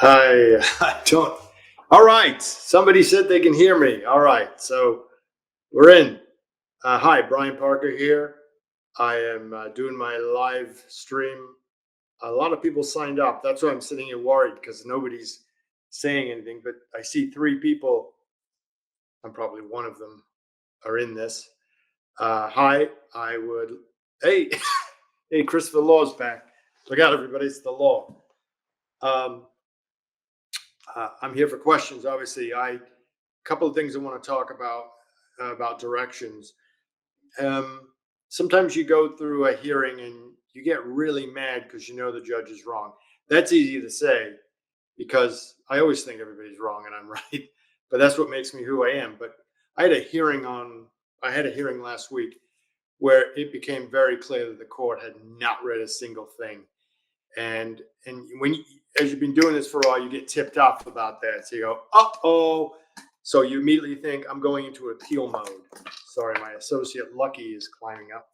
I don't. All right. Somebody said they can hear me. All right. So we're in. Hi, Brian Parker here. I am doing my live stream. A lot of people signed up. That's why I'm sitting here worried because nobody's saying anything. But I see three people. I'm probably one of them are in this. Hi. I would. Hey, hey, Christopher Law's back. Look out, everybody. It's the law. Um, I'm here for questions. Obviously, a couple of things I want to talk about directions. Um, Sometimes you go through a hearing and you get really mad because you know the judge is wrong. That's easy to say because I always think everybody's wrong and I'm right. But that's what makes me who I am. But I had a hearing on. I had a hearing last week where it became very clear that the court had not read a single thing. And when you, as you've been doing this for a while, you get tipped off about that. So you go, oh. So you immediately think I'm going into appeal mode. Sorry, my associate Lucky is climbing up.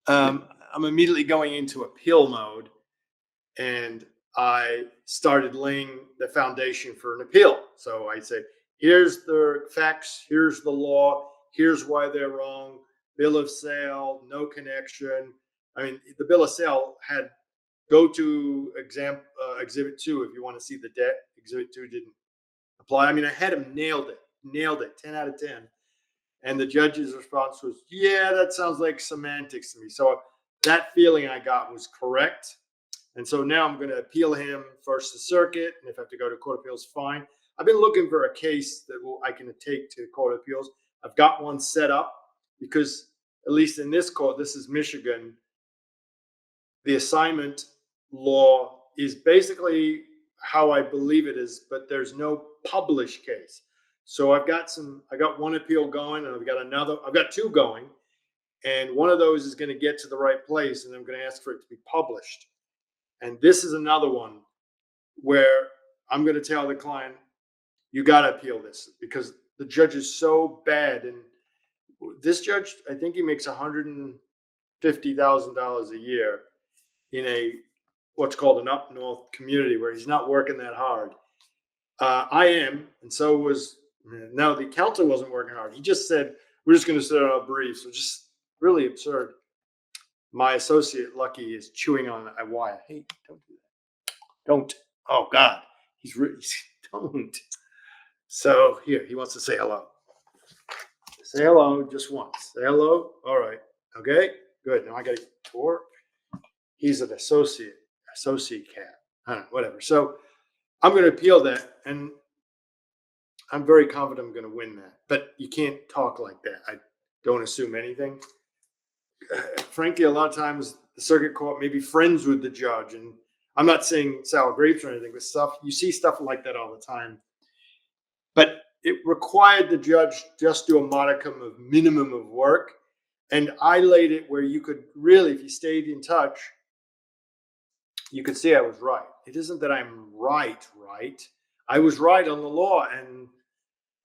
I'm immediately going into appeal mode, and I started laying the foundation for an appeal. So I say, here's the facts, here's the law, here's why they're wrong. Bill of sale, no connection. I mean, the bill of sale had go to exhibit 2 if you want to see the debt. Exhibit 2 didn't apply. I mean, I had him nailed it, 10 out of 10. And the judge's response was, yeah, that sounds like semantics to me. So that feeling I got was correct. And so now I'm going to appeal him first to circuit. And if I have to go to Court of Appeals, fine. I've been looking for a case that I can take to Court of Appeals. I've got one set up because, at least in this court, this is Michigan, the assignment law is basically how I believe it is, but there's no published case. So I got one appeal going, and I've got two going, and one of those is going to get to the right place, and I'm going to ask for it to be published. And this is another one where I'm going to tell the client, you got to appeal this because the judge is so bad. And this judge, I think he makes $150,000 a year in a what's called an up north community where he's not working that hard. I am, and so was. Now the counsel wasn't working hard. He just said, "We're just going to sit on a brief." So just really absurd. My associate Lucky is chewing on a wire. Hey, don't do that. Don't. Oh God, don't. So here, he wants to say hello. Say hello just once. Say hello. All right. Okay. Good. Now I got to tour. He's an associate cat. I don't know, whatever. So I'm going to appeal that, and I'm very confident I'm going to win that. But you can't talk like that. I don't assume anything. Frankly, a lot of times the circuit court may be friends with the judge, and I'm not saying sour grapes or anything, but you see stuff like that all the time. But it required the judge just do a modicum of minimum of work, and I laid it where you could really, if you stayed in touch, you could see I was right. It isn't that I'm right. I was right on the law, and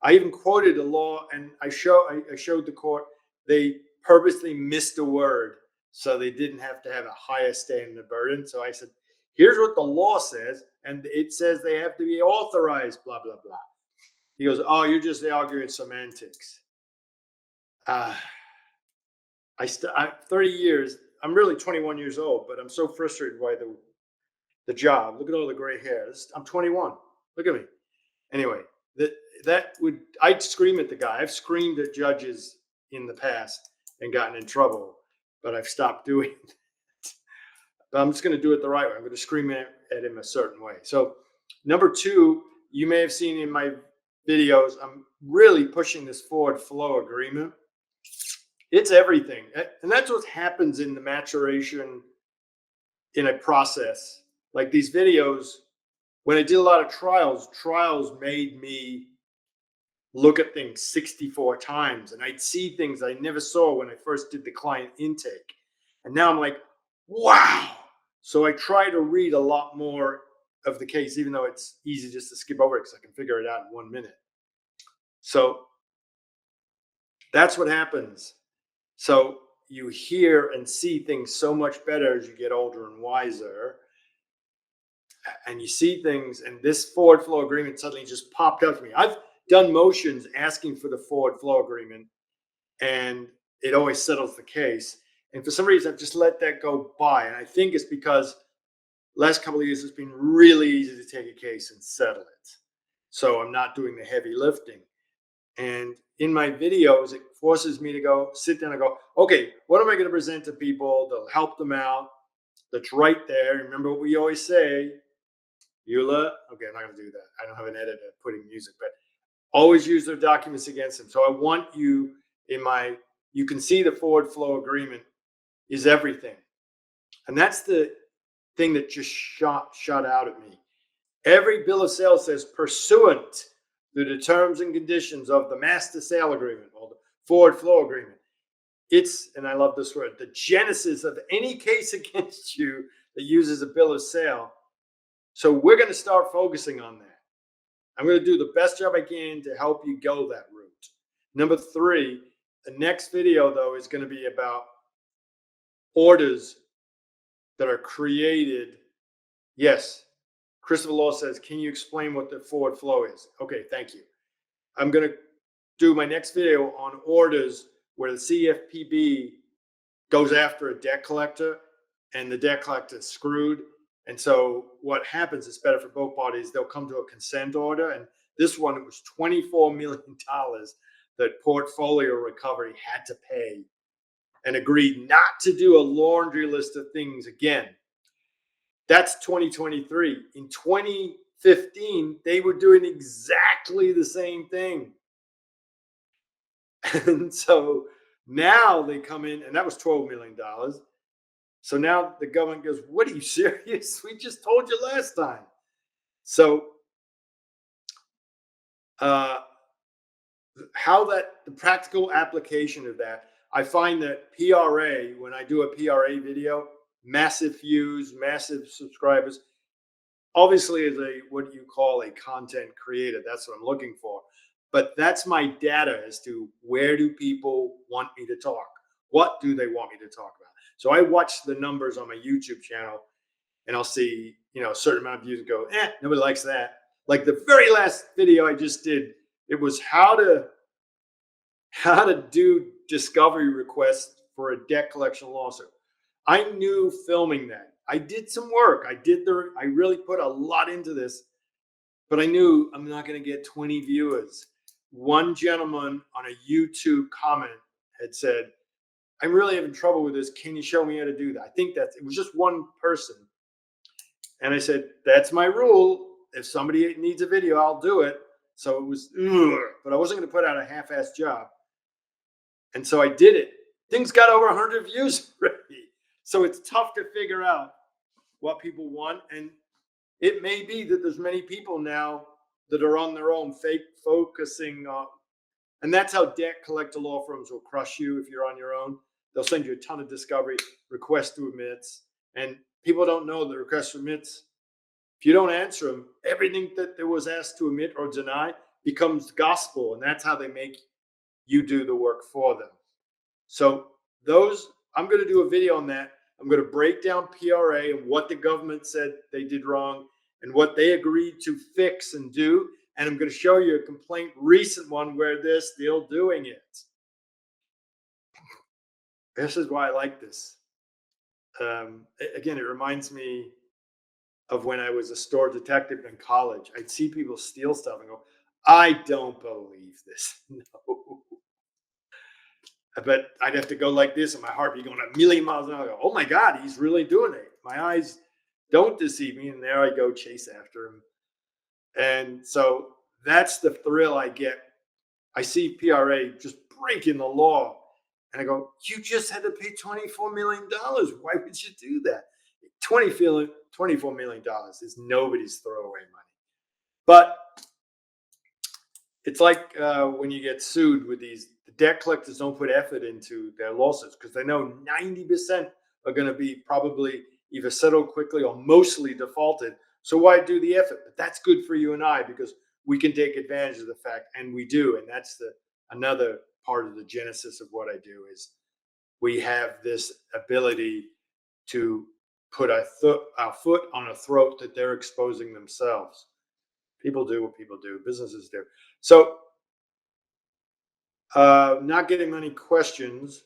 I even quoted a law, and I showed the court they purposely missed a word so they didn't have to have a higher standard of burden. So I said, here's what the law says, and it says they have to be authorized, blah, blah, blah. He goes, oh, you're just arguing semantics. 30 years, I'm really 21 years old, but I'm so frustrated by the job. Look at all the gray hair. I'm 21. Look at me. Anyway, I'd scream at the guy. I've screamed at judges in the past and gotten in trouble, but I've stopped doing it. But I'm just going to do it the right way. I'm going to scream at him a certain way. So number 2, you may have seen in my videos, I'm really pushing this forward flow agreement. It's everything. And that's what happens in the maturation in a process. Like these videos, when I did a lot of trials made me look at things 64 times. And I'd see things I never saw when I first did the client intake. And now I'm like, wow. So I try to read a lot more of the case, even though it's easy just to skip over it because I can figure it out in 1 minute. So that's what happens. So you hear and see things so much better as you get older and wiser. and you see things, and this forward flow agreement suddenly just popped up to me. I've done motions asking for the forward flow agreement, and it always settles the case. And for some reason, I've just let that go by. And I think it's because last couple of years it's been really easy to take a case and settle it. So I'm not doing the heavy lifting. And in my videos, it forces me to go sit down and go, okay, what am I going to present to people that'll help them out? That's right there. Remember what we always say, Eula. Okay, I'm not going to do that. I don't have an editor putting music, but always use their documents against them. So I want you in my, you can see the forward flow agreement is everything. And that's the thing that just shot out at me. Every bill of sale says pursuant to the terms and conditions of the master sale agreement or the forward flow agreement. It's, and I love this word, the genesis of any case against you that uses a bill of sale. So we're going to start focusing on that. I'm going to do the best job I can to help you go that route. Number 3, the next video, though, is going to be about orders that are created. Yes, Christopher Law says, can you explain what the forward flow is? Okay, thank you. I'm going to do my next video on orders where the CFPB goes after a debt collector and the debt collector is screwed. And so what happens is better for both parties. They'll come to a consent order. And this one, it was $24 million that Portfolio Recovery had to pay and agreed not to do a laundry list of things again. That's 2023. In 2015, they were doing exactly the same thing. And so now they come in, and that was $12 million. So now the government goes, what, are you serious? We just told you last time. So how that, the practical application of that, I find that PRA, when I do a PRA video, massive views, massive subscribers, obviously as a, what you call a content creator, that's what I'm looking for. But that's my data as to where do people want me to talk? What do they want me to talk about? So I watch the numbers on my YouTube channel and I'll see, a certain amount of views and go, nobody likes that. Like the very last video I just did, it was how to do discovery requests for a debt collection lawsuit. I knew filming that. I did some work. I really put a lot into this, but I knew I'm not going to get 20 viewers. One gentleman on a YouTube comment had said, I'm really having trouble with this. Can you show me how to do that? I think it was just one person. And I said, that's my rule. If somebody needs a video, I'll do it. So it was, but I wasn't going to put out a half-assed job. And so I did it. Things got over 100 views already. So it's tough to figure out what people want. And it may be that there's many people now that are on their own, focusing on, and that's how debt collector law firms will crush you if you're on your own. They'll send you a ton of discovery, request to admits, and people don't know the request to admits. If you don't answer them, everything that there was asked to admit or deny becomes gospel, and that's how they make you do the work for them. So I'm going to do a video on that. I'm going to break down PRA and what the government said they did wrong and what they agreed to fix and do. And I'm going to show you a complaint, recent one, where they're still doing it. This is why I like this. Again, it reminds me of when I was a store detective in college. I'd see people steal stuff and go, I don't believe this. No. But I'd have to go like this, and my heart be going a million miles an hour. I go, oh my God, he's really doing it. My eyes don't deceive me. And there I go, chase after him. And so that's the thrill I get. I see PRA just breaking the law. And I go, you just had to pay $24 million. Why would you do that? $24 million is nobody's throwaway money. But it's like when you get sued with these, the debt collectors don't put effort into their lawsuits because they know 90% are going to be probably either settled quickly or mostly defaulted. So why do the effort? But that's good for you and I because we can take advantage of the fact, and we do. And that's another part of the genesis of what I do is we have this ability to put a foot on a throat that they're exposing themselves. People do what people do. Businesses do. So, not getting many questions.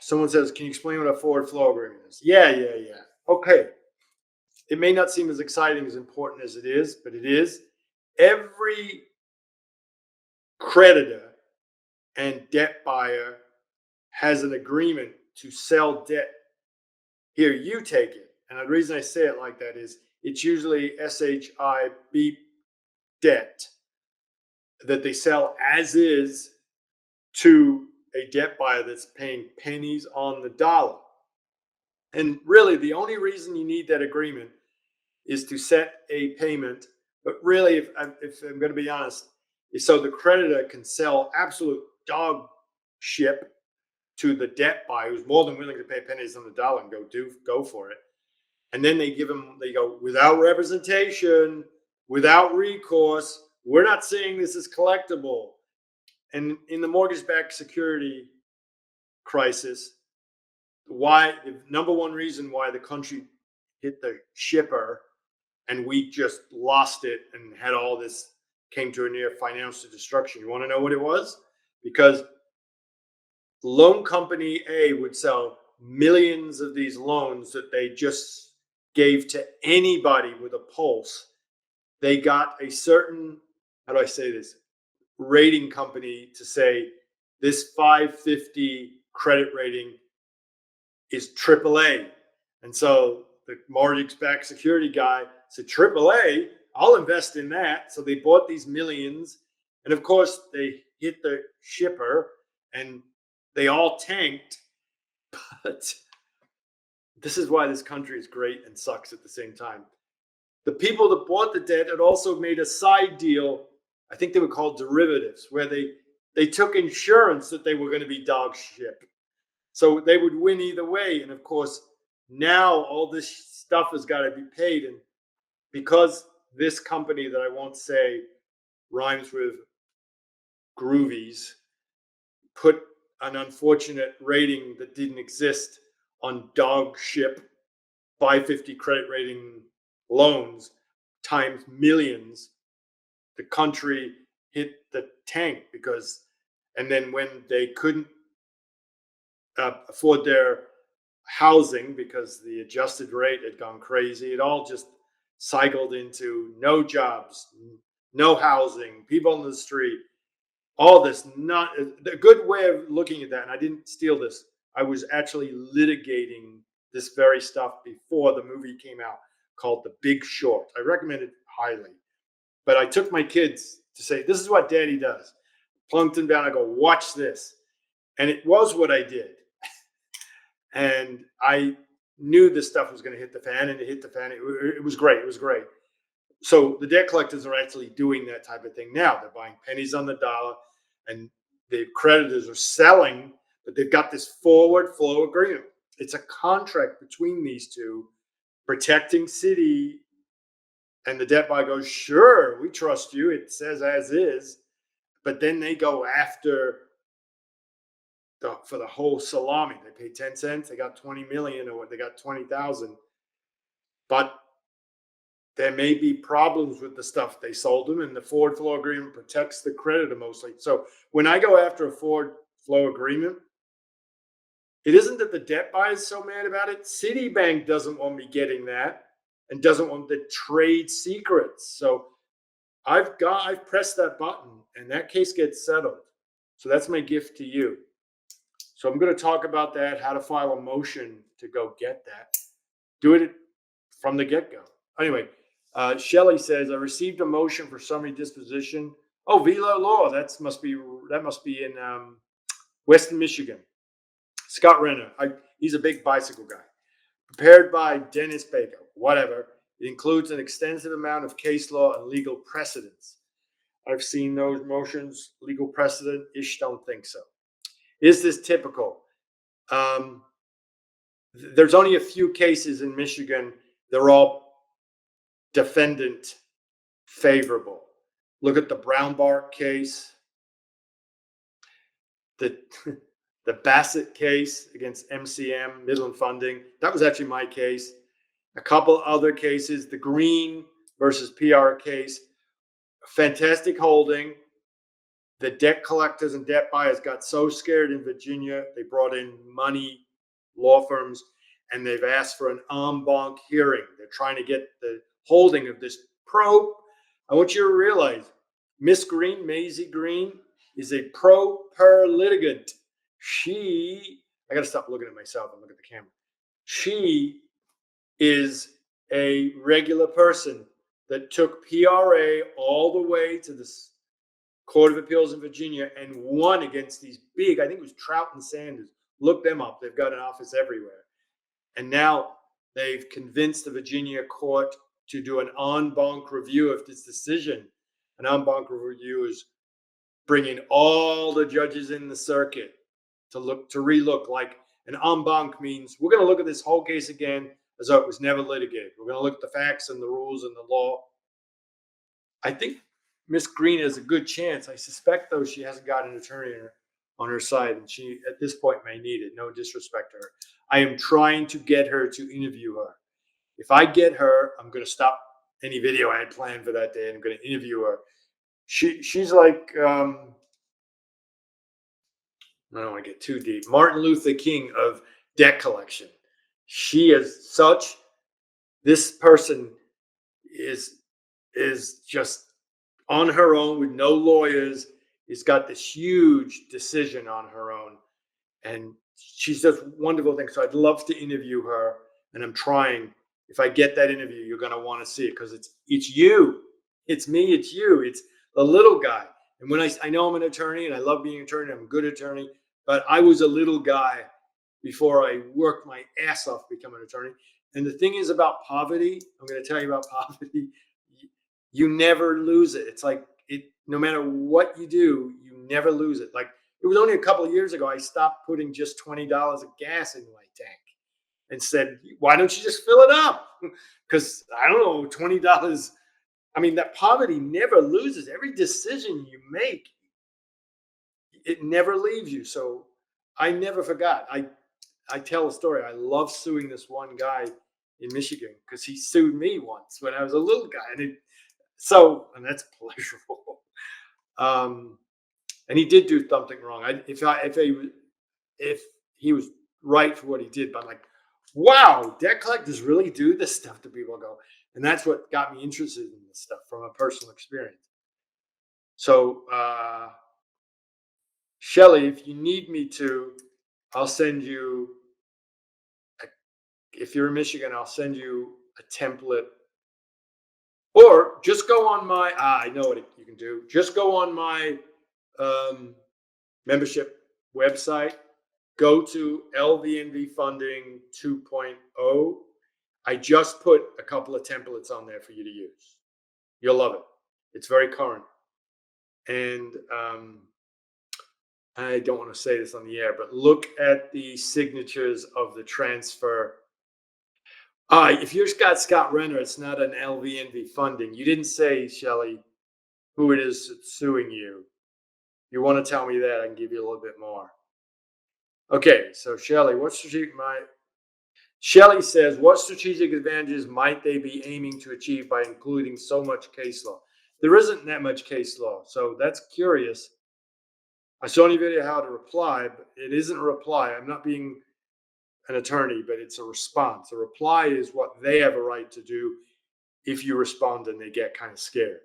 Someone says, "Can you explain what a forward flow agreement is?" Yeah. Okay. It may not seem as exciting, as important as it is, but it is. Every creditor and debt buyer has an agreement to sell debt. Here, you take it. And the reason I say it like that is it's usually SHIB debt that they sell as is to a debt buyer that's paying pennies on the dollar. And really, the only reason you need that agreement is to set a payment. But really, if I'm going to be honest, is so the creditor can sell absolute dog ship to the debt buyer who's more than willing to pay pennies on the dollar and go for it. And then they go, without representation, without recourse, we're not saying this is collectible. And in the mortgage-backed security crisis, why the number one reason why the country hit the shipper and we just lost it and had all this, came to a near financial destruction. You want to know what it was? Because loan company A would sell millions of these loans that they just gave to anybody with a pulse. They got a certain, how do I say this, rating company to say this 550 credit rating is AAA. And so the mortgage-backed security guy said, AAA, I'll invest in that. So they bought these millions. And of course, they hit the shipper and they all tanked. But this is why this country is great and sucks at the same time. The people that bought the debt had also made a side deal. I think they were called derivatives, where they took insurance that they were going to be dog ship. So they would win either way. And of course, now all this stuff has got to be paid. And because this company that I won't say rhymes with Groovies put an unfortunate rating that didn't exist on dog ship 550 credit rating loans times millions, the country hit the tank because, and then when they couldn't afford their housing because the adjusted rate had gone crazy, it all just cycled into no jobs, no housing, people on the street, all this. Not a good way of looking at that. And I didn't steal this. I was actually litigating this very stuff before the movie came out called The Big Short. I recommend it highly. But I took my kids to say, this is what daddy does. Plunked them down. I go, watch this. And it was what I did. And I knew this stuff was going to hit the fan, and it hit the fan. It was great. It was great. So the debt collectors are actually doing that type of thing now. They're buying pennies on the dollar, and the creditors are selling, but they've got this forward flow agreement. It's a contract between these two, protecting Citi, and the debt buyer goes, sure, we trust you. It says as is, but then they go after for the whole salami. They pay 10 cents, they got 20 million, or they got 20,000. But there may be problems with the stuff they sold them, and the forward flow agreement protects the creditor mostly. So when I go after a forward flow agreement, it isn't that the debt buyer is so mad about it. Citibank doesn't want me getting that and doesn't want the trade secrets. So I've pressed that button and that case gets settled. So that's my gift to you. So I'm going to talk about that, how to file a motion to go get that. Do it from the get-go. Anyway, Shelley says, I received a motion for summary disposition. Oh, Velo Law. That must be in Western Michigan. Scott Renner. He's a big bicycle guy. Prepared by Dennis Baker. Whatever. It includes an extensive amount of case law and legal precedents. I've seen those motions. Legal precedent, don't think so. Is this typical? There's only a few cases in Michigan. They're all defendant favorable. Look at the Brown Bark case. The the Bassett case against MCM, Midland Funding. That was actually my case. A couple other cases, the Green versus PR case, fantastic holding. The debt collectors and debt buyers got so scared in Virginia, they brought in money law firms and they've asked for an en banc hearing. They're trying to get the holding of this pro. I want you to realize Miss Green, Maisie Green, is a pro per litigant. I got to stop looking at myself and look at the camera. She is a regular person that took PRA all the way to the Court of Appeals in Virginia and won against these big, I think it was Trout and Sanders. Look them up. They've got an office everywhere. And now they've convinced the Virginia court to do an en banc review of this decision. An en banc review is bringing all the judges in the circuit to relook. Like an en banc means we're going to look at this whole case again as though it was never litigated. We're going to look at the facts and the rules and the law. I think Miss Green has a good chance. I suspect, though, she hasn't got an attorney on her side, and she, at this point, may need it. No disrespect to her. I am trying to get her to interview her. If I get her, I'm going to stop any video I had planned for that day, and I'm going to interview her. She's like, I don't want to get too deep, Martin Luther King of debt collection. She is such, this person is just on her own with no lawyers, has got this huge decision on her own. And she's just wonderful things. So I'd love to interview her. And I'm trying. If I get that interview, you're going to want to see it because it's you. It's me. It's you. It's the little guy. And when I know I'm an attorney and I love being an attorney, I'm a good attorney, but I was a little guy before I worked my ass off to become an attorney. And the thing is about poverty, I'm going to tell you about poverty. You never lose it. It's like no matter what you do, you never lose it. Like it was only a couple of years ago, I stopped putting just $20 of gas in my tank and said, why don't you just fill it up? Because I don't know, $20. I mean, that poverty never loses. Every decision you make, it never leaves you. So I never forgot. I tell a story. I love suing this one guy in Michigan because he sued me once when I was a little guy. And that's pleasurable. And he did do something wrong. If he was right for what he did, but I'm like, wow, debt collectors really do this stuff to people. Go, and that's what got me interested in this stuff from a personal experience. So, Shelley, if you need me to, I'll send you. If you're in Michigan, I'll send you a template. Or just go on my, I know what you can do. Just go on my membership website. Go to LVNV Funding 2.0. I just put a couple of templates on there for you to use. You'll love it. It's very current. And I don't want to say this on the air, but look at the signatures of the transfer. If you're Scott Renner, it's not an LVNV Funding. You didn't say, Shelley, who it is that's suing you. You want to tell me that, I can give you a little bit more. Okay, so Shelley, Shelley says, what strategic advantages might they be aiming to achieve by including so much case law? There isn't that much case law, so that's curious. I saw in your video how to reply, but it isn't a reply. I'm not being an attorney, but it's a response. A reply is what they have a right to do if you respond and they get kind of scared.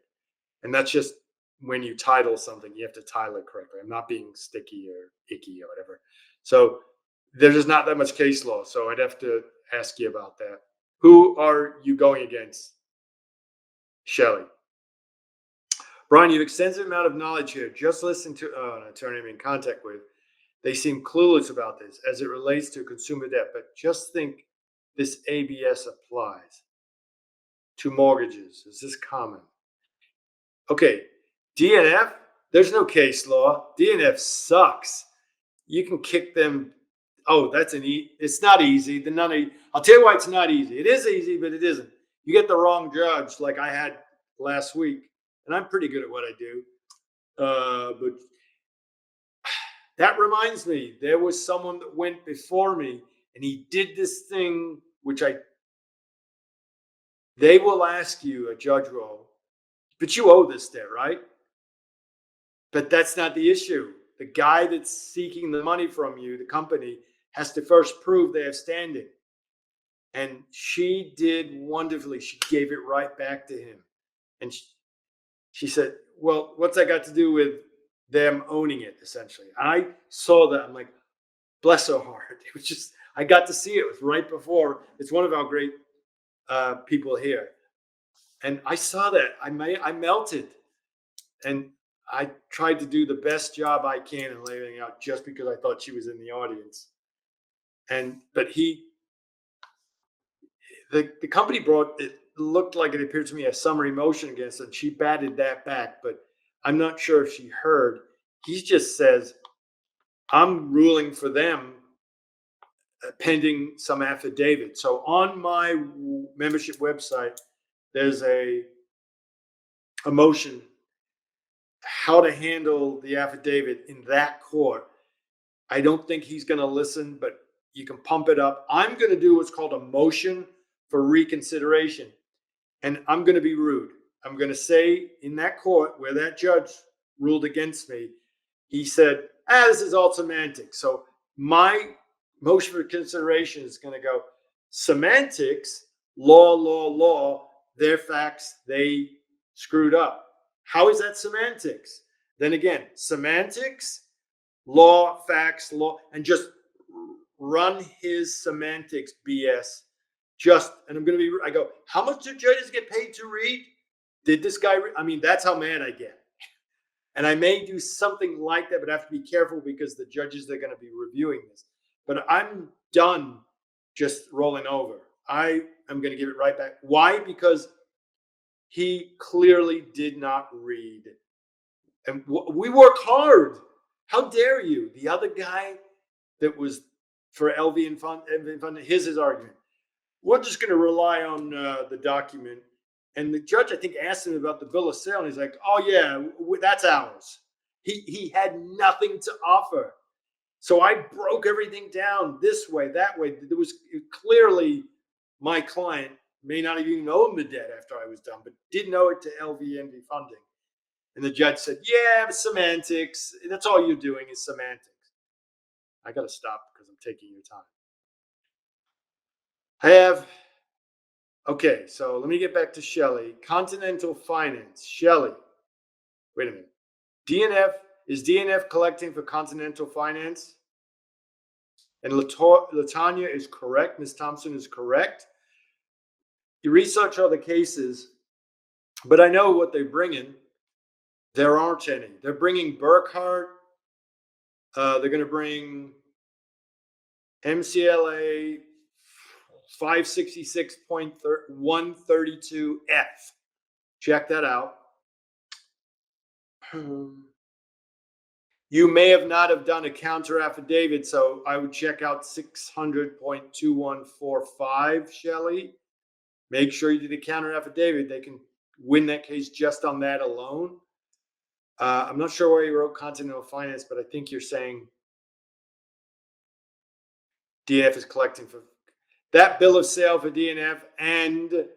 And that's just when you title something, you have to title it correctly. I'm not being sticky or icky or whatever. So there's just not that much case law. So I'd have to ask you about that. Who are you going against, Shelley? Brian, you have extensive amount of knowledge here. Just listen to an attorney I'm in contact with. They seem clueless about this as it relates to consumer debt, but just think this ABS applies to mortgages. Is this common? Okay, DNF, there's no case law. DNF sucks. You can kick them. Oh, it's not easy. I'll tell you why it's not easy. It is easy, but it isn't. You get the wrong judge like I had last week, and I'm pretty good at what I do. But That reminds me, there was someone that went before me and he did this thing, which they will ask you, a judge will, but you owe this there, right? But that's not the issue. The guy that's seeking the money from you, the company, has to first prove they have standing. And she did wonderfully. She gave it right back to him. And she said, well, what's that got to do with them owning it, essentially? I saw that. I'm like, bless her heart. It was just, I got to see it. It was right before. It's one of our great people here. And I saw that. I melted. And I tried to do the best job I can in laying out just because I thought she was in the audience. But the company brought, it looked like, it appeared to me, a summary motion against it. And she batted that back, but I'm not sure if she heard. He just says, I'm ruling for them pending some affidavit. So on my membership website, there's a motion how to handle the affidavit in that court. I don't think he's going to listen, but you can pump it up. I'm going to do what's called a motion for reconsideration. And I'm going to be rude. I'm going to say in that court where that judge ruled against me, he said, this is all semantics. So my motion for consideration is going to go, semantics, law, their facts, they screwed up. How is that semantics? Then again, semantics, law, facts, law, and just run his semantics BS. And I'm going to be, I go, how much do judges get paid to read? Did this guy, I mean, that's how mad I get. And I may do something like that, but I have to be careful because the judges, they're going to be reviewing this. But I'm done just rolling over. I am going to give it right back. Why? Because he clearly did not read. And we work hard. How dare you? The other guy that was for LV and Fund, here's his argument. We're just going to rely on the document. And the judge, I think, asked him about the bill of sale. And he's like, oh, yeah, that's ours. He had nothing to offer. So I broke everything down this way, that way. There was clearly my client may not even own the debt after I was done, but did know it to LVNV funding. And the judge said, yeah, semantics. That's all you're doing is semantics. I got to stop because I'm taking your time. Okay, so let me get back to Shelley. Continental Finance. Shelley. Wait a minute. Is DNF collecting for Continental Finance? And Latanya is correct. Ms. Thompson is correct. You research other cases, but I know what they're bringing. There aren't any. They're bringing Burkhardt. They're going to bring MCLA 566.132F. Check that out. You may have not have done a counter affidavit, so I would check out 600.2145, Shelley. Make sure you do the counter affidavit. They can win that case just on that alone. I'm not sure where you wrote Continental Finance, but I think you're saying DNF is collecting for that bill of sale for DNF. And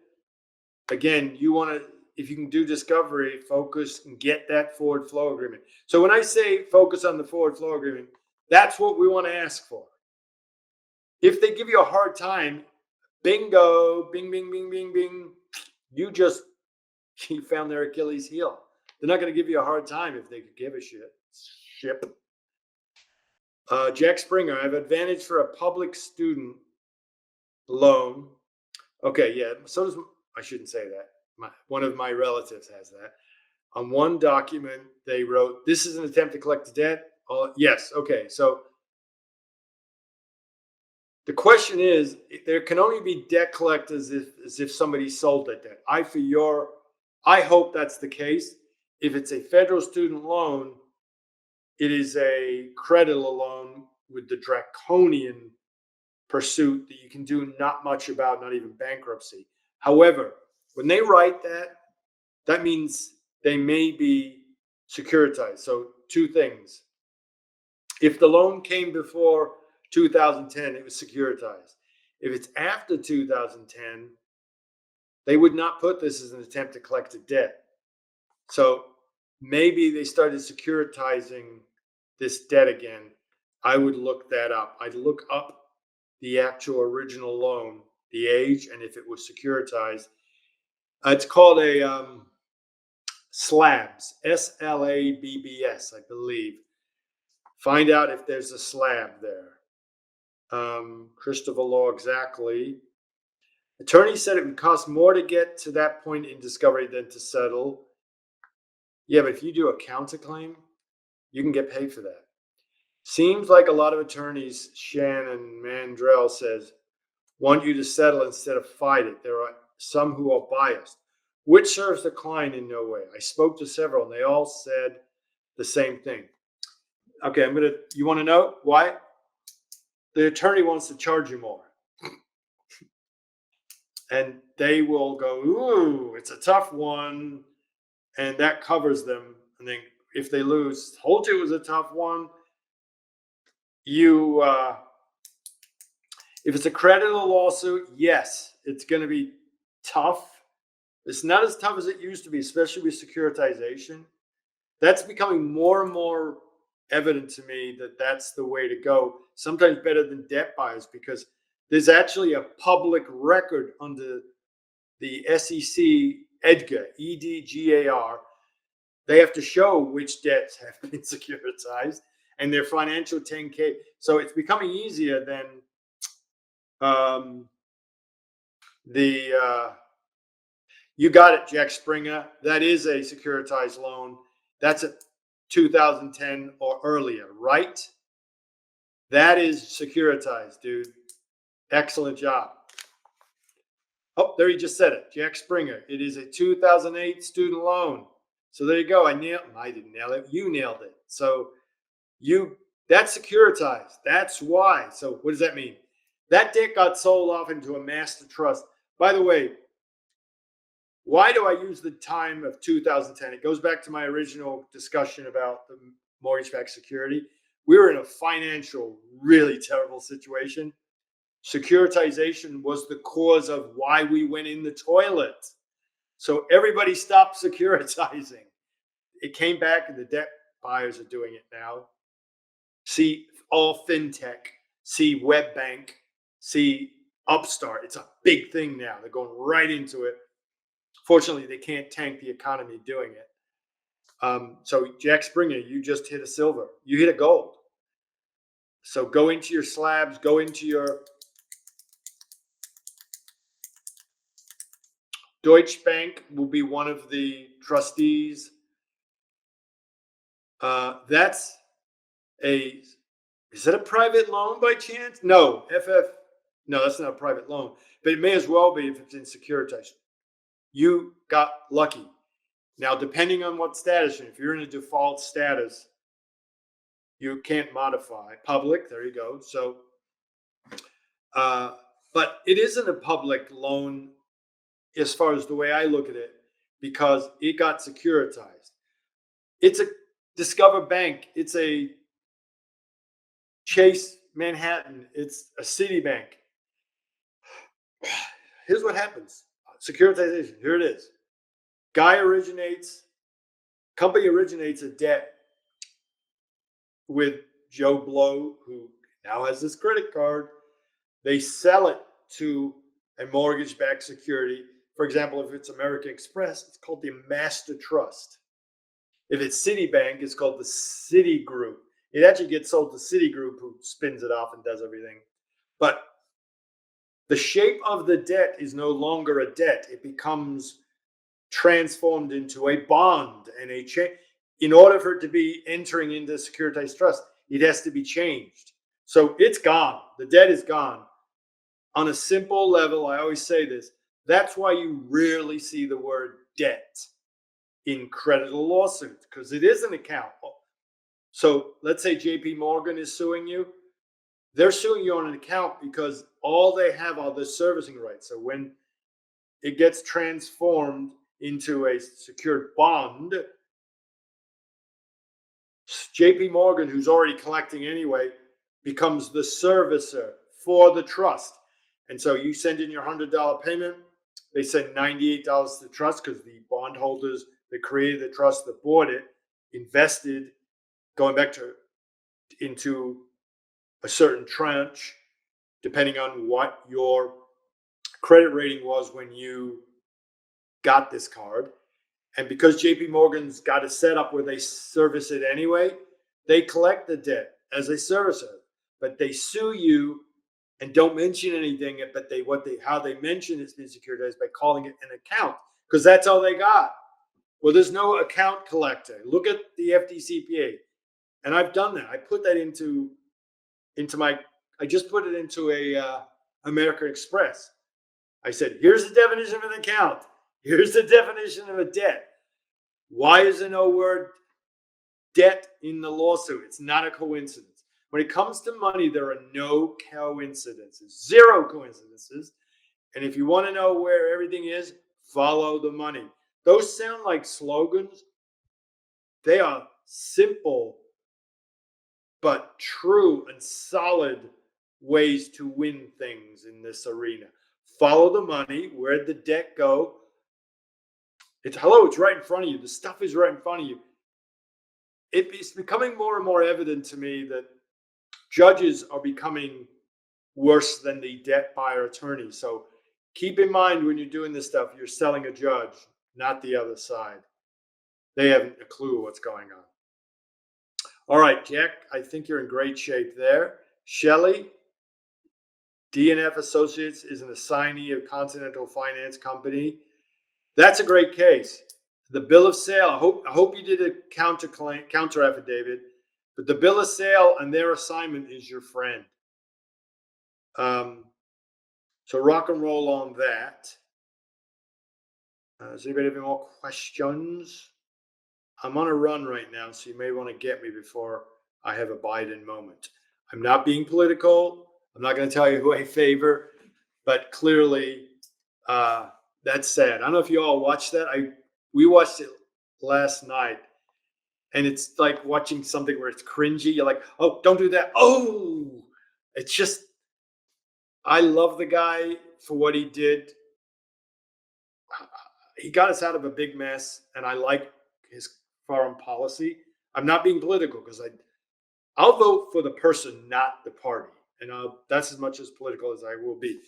again, you want to, if you can do discovery, focus and get that forward flow agreement. So when I say focus on the forward flow agreement, that's what we want to ask for. If they give you a hard time, bingo, bing, bing, bing, bing, bing, you found their Achilles heel. They're not going to give you a hard time if they could give a shit. Jack Springer, I have advantage for a public student loan. Okay, yeah. So does, I shouldn't say that. One of my relatives has that. On one document, they wrote, this is an attempt to collect the debt. Yes, okay. So the question is, there can only be debt collectors as if somebody sold that debt. I hope that's the case. If it's a federal student loan, it is a creditor loan with the draconian pursuit that you can do not much about, not even bankruptcy. However, when they write that, that means they may be securitized. So two things. If the loan came before 2010, it was securitized. If it's after 2010, they would not put this as an attempt to collect a debt. So maybe they started securitizing this debt again. I would look that up. I'd look up the actual original loan, the age, and if it was securitized. It's called a slabs, SLABBS, I believe. Find out if there's a slab there. Christopher Law, exactly. Attorney said it would cost more to get to that point in discovery than to settle. Yeah, but if you do a counterclaim, you can get paid for that. Seems like a lot of attorneys, Shannon Mandrell says, want you to settle instead of fight it. There are some who are biased, which serves the client in no way. I spoke to several and they all said the same thing. Okay, you want to know why? The attorney wants to charge you more. And they will go, ooh, it's a tough one. And that covers them. And then if they lose, told you it was a tough one. If it's a creditor lawsuit, yes, it's going to be tough. It's not as tough as it used to be, especially with securitization. That's becoming more and more evident to me that that's the way to go. Sometimes better than debt buyers, because there's actually a public record under the SEC EDGAR, EDGAR. They have to show which debts have been securitized and their financial 10K. So it's becoming easier than you got it, Jack Springer. That is a securitized loan. That's a 2010 or earlier, right? That is securitized, dude. Excellent job. Oh, there you just said it, Jack Springer. It is a 2008 student loan. So there you go. I didn't nail it. You nailed it. So that's securitized. That's why. So what does that mean? That debt got sold off into a master trust. By the way, why do I use the time of 2010? It goes back to my original discussion about the mortgage-backed security. We were in a financial, really terrible situation. Securitization was the cause of why we went in the toilet. So everybody stopped securitizing. It came back, and the debt buyers are doing it now. See all fintech, see WebBank, see Upstart. It's a big thing now. They're going right into it. Fortunately, they can't tank the economy doing it. So Jack Springer, you just hit a silver. You hit a gold. So go into your slabs, go into your Deutsche Bank will be one of the trustees. Is that a private loan by chance? No, no, that's not a private loan, but it may as well be if it's in securitization. You got lucky. Now, depending on what status, if you're in a default status, you can't modify. Public, there you go. So, but it isn't a public loan as far as the way I look at it, because it got securitized. It's a Discover Bank. It's a Chase Manhattan. It's a Citibank. Here's what happens. Securitization. Here it is. Company originates a debt with Joe Blow, who now has this credit card. They sell it to a mortgage-backed security. For example, if it's American Express, it's called the Master Trust. If it's Citibank, it's called the Citigroup. It actually gets sold to Citigroup, who spins it off and does everything. But the shape of the debt is no longer a debt. It becomes transformed into a bond and a change. In order for it to be entering into securitized trust, it has to be changed. So it's gone. The debt is gone. On a simple level, I always say this, that's why you rarely see the word debt in creditor lawsuits, because it is an account. So let's say JP Morgan is suing you. They're suing you on an account because all they have are the servicing rights. So when it gets transformed into a secured bond, JP Morgan, who's already collecting anyway, becomes the servicer for the trust. And so you send in your $100 payment, they send $98 to the trust because the bondholders that created the trust, that bought it, invested, going back to into a certain tranche, depending on what your credit rating was when you got this card. And because JP Morgan's got a setup where they service it anyway, they collect the debt as a servicer, but they sue you and don't mention anything. But how they mention it's been securitized by calling it an account, because that's all they got. Well, there's no account collector. Look at the FDCPA, and I've done that. I put that into my. I just put it into a American Express. I said, here's the definition of an account. Here's the definition of a debt. Why is there no word debt in the lawsuit? It's not a coincidence. When it comes to money, there are no coincidences, zero coincidences. And if you want to know where everything is, follow the money. Those sound like slogans. They are simple, but true and solid ways to win things in this arena. Follow the money. Where'd the debt go? It's right in front of you. The stuff is right in front of you. It's becoming more and more evident to me that judges are becoming worse than the debt buyer attorney. So keep in mind when you're doing this stuff, you're selling a judge, not the other side. They haven't a clue what's going on. All right, Jack, I think you're in great shape there. Shelley, D&F Associates is an assignee of Continental Finance Company. That's a great case. The bill of sale, I hope you did a counter affidavit, but the bill of sale and their assignment is your friend. So rock and roll on that. Does anybody have any more questions? I'm on a run right now, so you may want to get me before I have a Biden moment. I'm not being political. I'm not going to tell you who I favor, but clearly that's sad. I don't know if you all watched that. We watched it last night, and it's like watching something where it's cringy. You're like, oh, don't do that. Oh, it's just, I love the guy for what he did. He got us out of a big mess, and I like his foreign policy. I'm not being political because I'll vote for the person, not the party, and that's as much as political as I will be.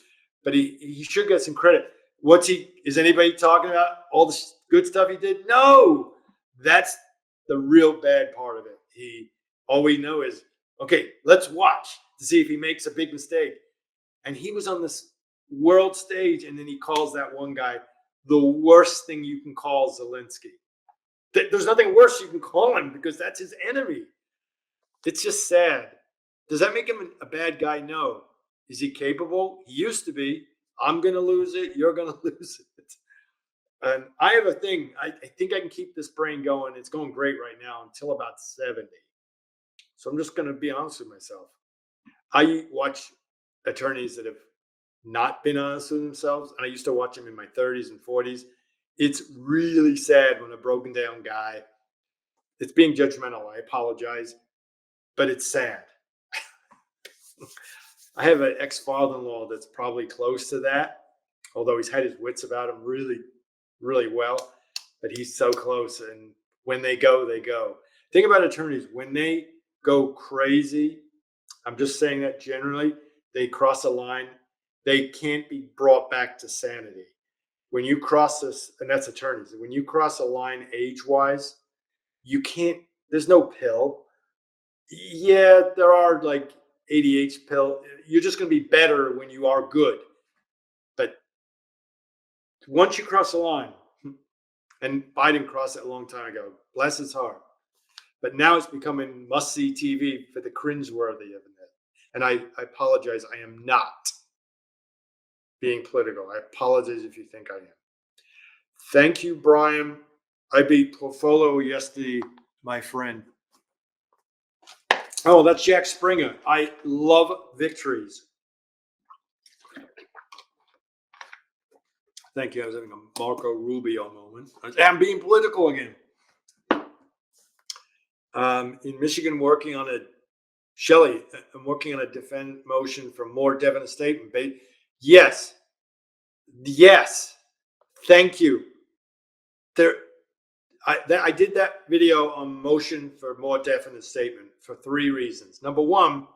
But he should get some credit. Is anybody talking about all the good stuff he did? No, that's the real bad part of it. All we know is, okay, let's watch to see if he makes a big mistake. And he was on this world stage, and then he calls that one guy the worst thing you can call Zelensky. There's nothing worse you can call him because that's his enemy. It's just sad. Does that make him a bad guy? No. Is he capable? He used to be. I'm going to lose it. You're going to lose it. And I have a thing. I think I can keep this brain going. It's going great right now until about 70. So I'm just going to be honest with myself. I watch attorneys that have not been honest with themselves. And I used to watch them in my 30s and 40s. It's really sad when a broken down guy, it's being judgmental. I apologize, but it's sad. I have an ex-father-in-law that's probably close to that, although he's had his wits about him really, really well, but he's so close. And when they go, they go. Think about attorneys. When they go crazy, I'm just saying that generally, they cross a line. They can't be brought back to sanity. When you cross this, and that's attorneys, when you cross a line age-wise, you can't, there's no pill. Yeah, there are like ADHD pill. You're just going to be better when you are good. But once you cross the line, and Biden crossed it a long time ago, bless his heart. But now it's becoming must-see TV for the cringeworthy of it. And I apologize, I am not being political. I apologize if you think I am. Thank you, Brian. I beat Profolo yesterday, my friend. Oh, that's Jack Springer. I love victories. Thank you. I was having a Marco Rubio moment. I'm being political again. In Michigan, working on a Shelley, I'm working on a defend motion for more definite statement. Yes, yes, thank you. There, I did that video on motion for more definite statement for 3 reasons. Number one,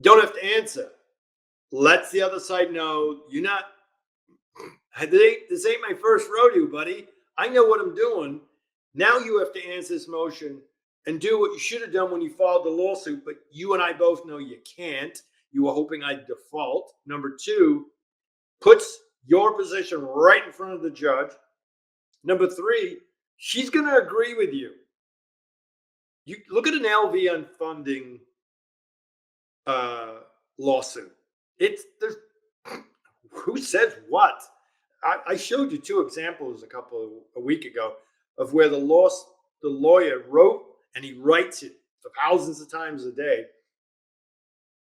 don't have to answer. Let the other side know you're not. This ain't my first rodeo, buddy. I know what I'm doing. Now you have to answer this motion and do what you should have done when you filed the lawsuit, but you and I both know you can't. You were hoping I'd default. Number two, puts your position right in front of the judge. Number three, she's going to agree with you. You look at an LV unfunding lawsuit. There's who says what? I showed you 2 examples a week ago of where the lawyer wrote, and he writes it for thousands of times a day.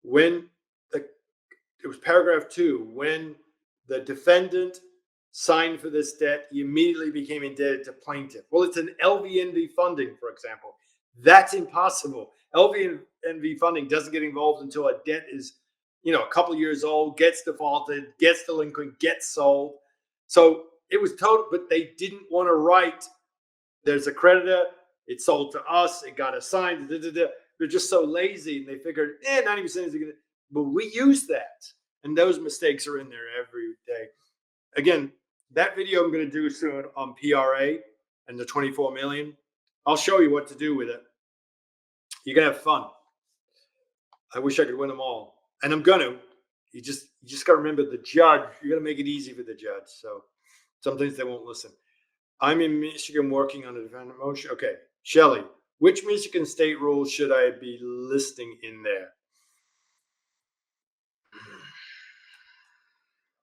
When it was paragraph 2, when the defendant signed for this debt, he immediately became indebted to plaintiff. Well, it's an LVNV funding, for example. That's impossible. LVNV funding doesn't get involved until a debt is, a couple years old, gets defaulted, gets delinquent, gets sold. So it was total, but they didn't want to write, there's a creditor, it sold to us, it got assigned. They're just so lazy, and they figured, 90% is going to, but we use that. And those mistakes are in there every day. Again, that video I'm going to do soon on PRA and the 24 million. I'll show you what to do with it. You're going to have fun. I wish I could win them all. And I'm going to. You just got to remember the judge. You got to make it easy for the judge. So sometimes they won't listen. I'm in Michigan working on a defendant motion. Okay, Shelley, which Michigan state rules should I be listing in there?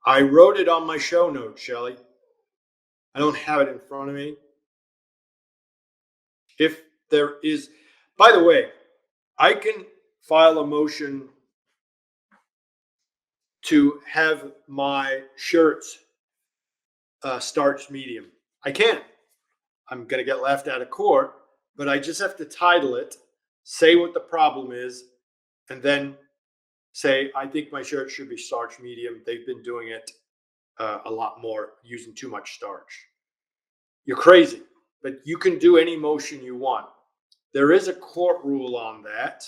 I wrote it on my show notes, Shelley. I don't have it in front of me. If there is, by the way, I can file a motion to have my shirts starch medium. I can. I'm going to get left out of court, but I just have to title it, say what the problem is, and then say, I think my shirt should be starch medium. They've been doing it a lot more, using too much starch. You're crazy, but you can do any motion you want. There is a court rule on that.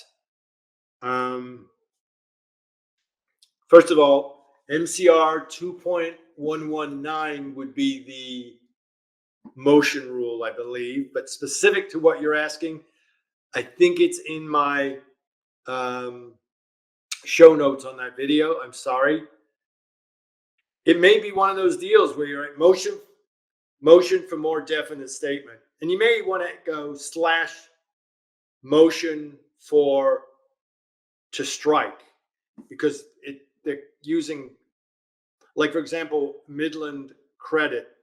First of all, MCR 2.119 would be the motion rule, I believe, but specific to what you're asking, I think it's in my show notes on that video. I'm sorry. It may be one of those deals where you're at motion for more definite statement, and you may want to go / motion to strike, because they're using, like, for example, Midland Credit,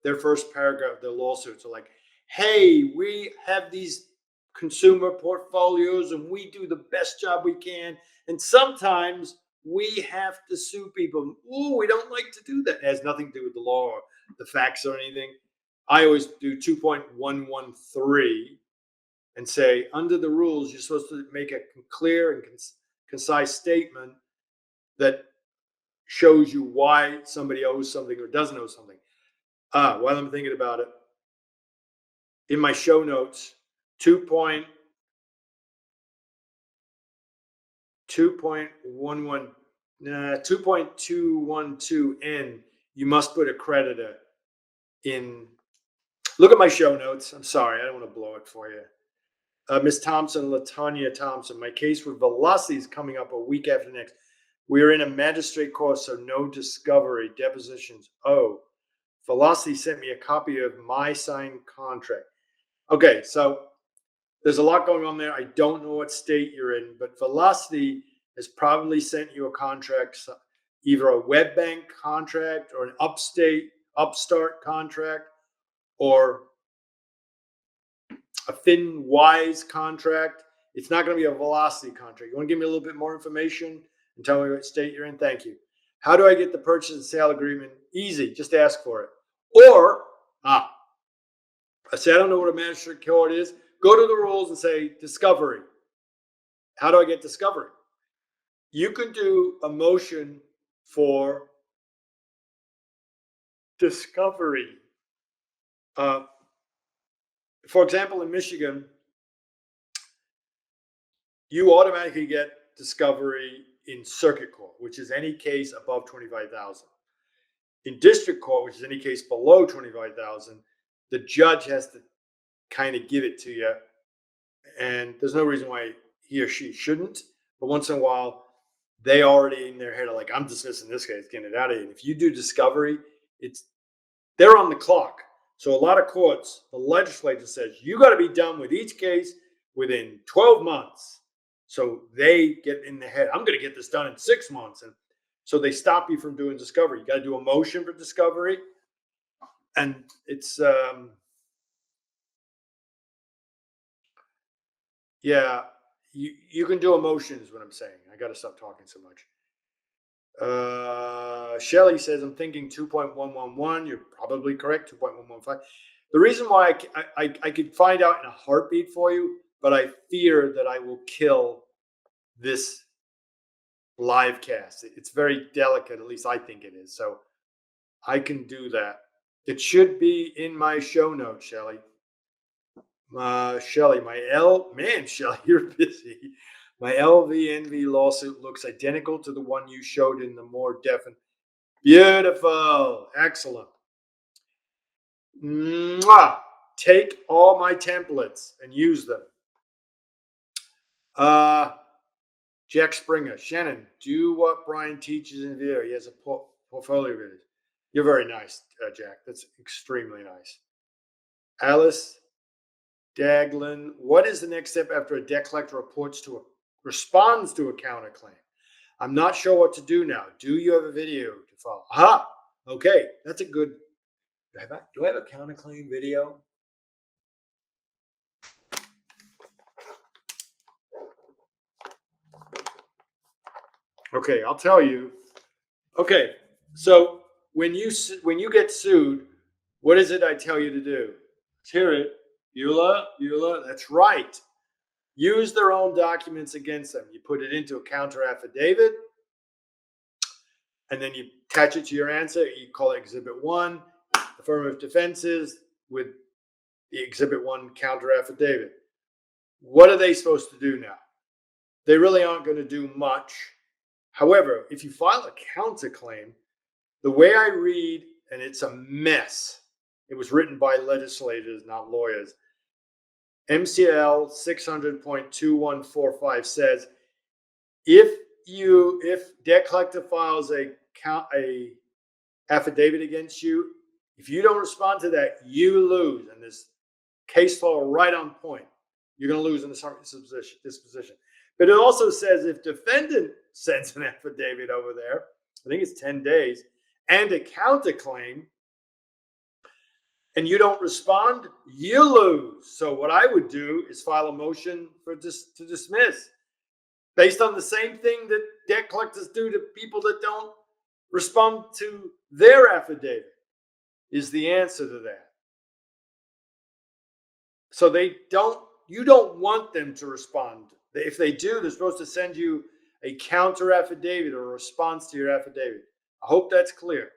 their first paragraph of their lawsuits are like, hey, we have these consumer portfolios and we do the best job we can, and sometimes we have to sue people. Ooh, we don't like to do that. It has nothing to do with the law or the facts or anything. I always do 2.113 and say, under the rules, you're supposed to make a clear and concise statement that shows you why somebody owes something or doesn't owe something. While I'm thinking about it, in my show notes, 2.212N, you must put a creditor in. Look at my show notes. I'm sorry, I don't want to blow it for you. Miss Thompson, Latanya Thompson, my case with Velocity is coming up a week after next. We are in a magistrate court, so no discovery, depositions. Oh, Velocity sent me a copy of my signed contract. Okay, so there's a lot going on there. I don't know what state you're in, but Velocity has probably sent you a contract, either a web bank contract or an upstart contract, or a FinWise contract. It's not going to be a Velocity contract. You want to give me a little bit more information and tell me what state you're in? Thank you. How do I get the purchase and sale agreement? Easy. Just ask for it. Or, I say, I don't know what a magistrate court is, go to the rules and say discovery. How do I get discovery? You can do a motion for discovery. For example, in Michigan, you automatically get discovery in circuit court, which is any case above 25,000. In district court, which is any case below 25,000, the judge has to kind of give it to you, and there's no reason why he or she shouldn't. But once in a while, they already in their head are like, I'm dismissing this case, getting it out of here. And if you do discovery, they're on the clock. So a lot of courts, the legislature says you got to be done with each case within 12 months. So they get in the head, I'm going to get this done in 6 months. And so they stop you from doing discovery. You got to do a motion for discovery. And it's, yeah, you can do a motion is what I'm saying. I got to stop talking so much. Shelly says, I'm thinking 2.111. You're probably correct, 2.115. The reason why I could find out in a heartbeat for you, but I fear that I will kill this live cast. It's very delicate, at least I think it is. So I can do that. It should be in my show notes, Shelly. Shelly, Shelly, you're busy. My LVNV lawsuit looks identical to the one you showed in the more definite. Beautiful. Excellent. Mwah. Take all my templates and use them. Jack Springer. Shannon, do what Brian teaches in video. He has a portfolio of it. You're very nice, Jack. That's extremely nice. Alice Daglin, what is the next step after a debt collector responds to a counterclaim? I'm not sure what to do now. Do you have a video to follow? Aha, okay, that's a good. Do I have a counterclaim video? Okay, I'll tell you. Okay, so when you get sued, what is it I tell you to do? Let's hear it. Eula, that's right. Use their own documents against them. You put it into a counter affidavit, and then you attach it to your answer. You call it Exhibit 1, affirmative defenses with the Exhibit 1 counter affidavit. What are they supposed to do now? They really aren't going to do much. However, if you file a counterclaim, the way I read, and it's a mess, it was written by legislators, not lawyers. MCL 600.2145 says, if debt collector files a affidavit against you, if you don't respond to that, you lose. And this case law right on point. You're going to lose in this disposition. But it also says if defendant sends an affidavit over there, I think it's 10 days, and a counterclaim, and you don't respond, you lose. So what I would do is file a motion to dismiss based on the same thing that debt collectors do to people that don't respond to their affidavit is the answer to that. So you don't want them to respond. If they do, they're supposed to send you a counter affidavit or a response to your affidavit. I hope that's clear.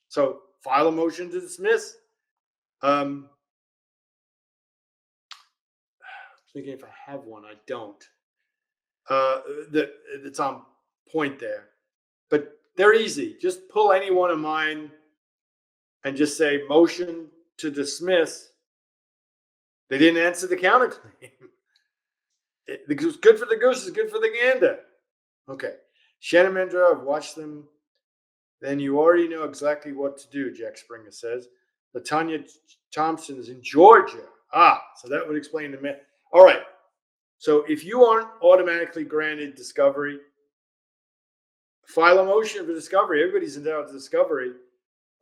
So file a motion to dismiss. I'm thinking if I have one, I don't. It's on point there. But they're easy. Just pull any one of mine and just say motion to dismiss. They didn't answer the counterclaim. It's good for the goose, it's good for the gander. Okay. Shannon Mandra, I've watched them. Then you already know exactly what to do, Jack Springer says. LaTanya Thompson is in Georgia. So that would explain the myth. All right. So if you aren't automatically granted discovery, file a motion for discovery. Everybody's entitled to discovery.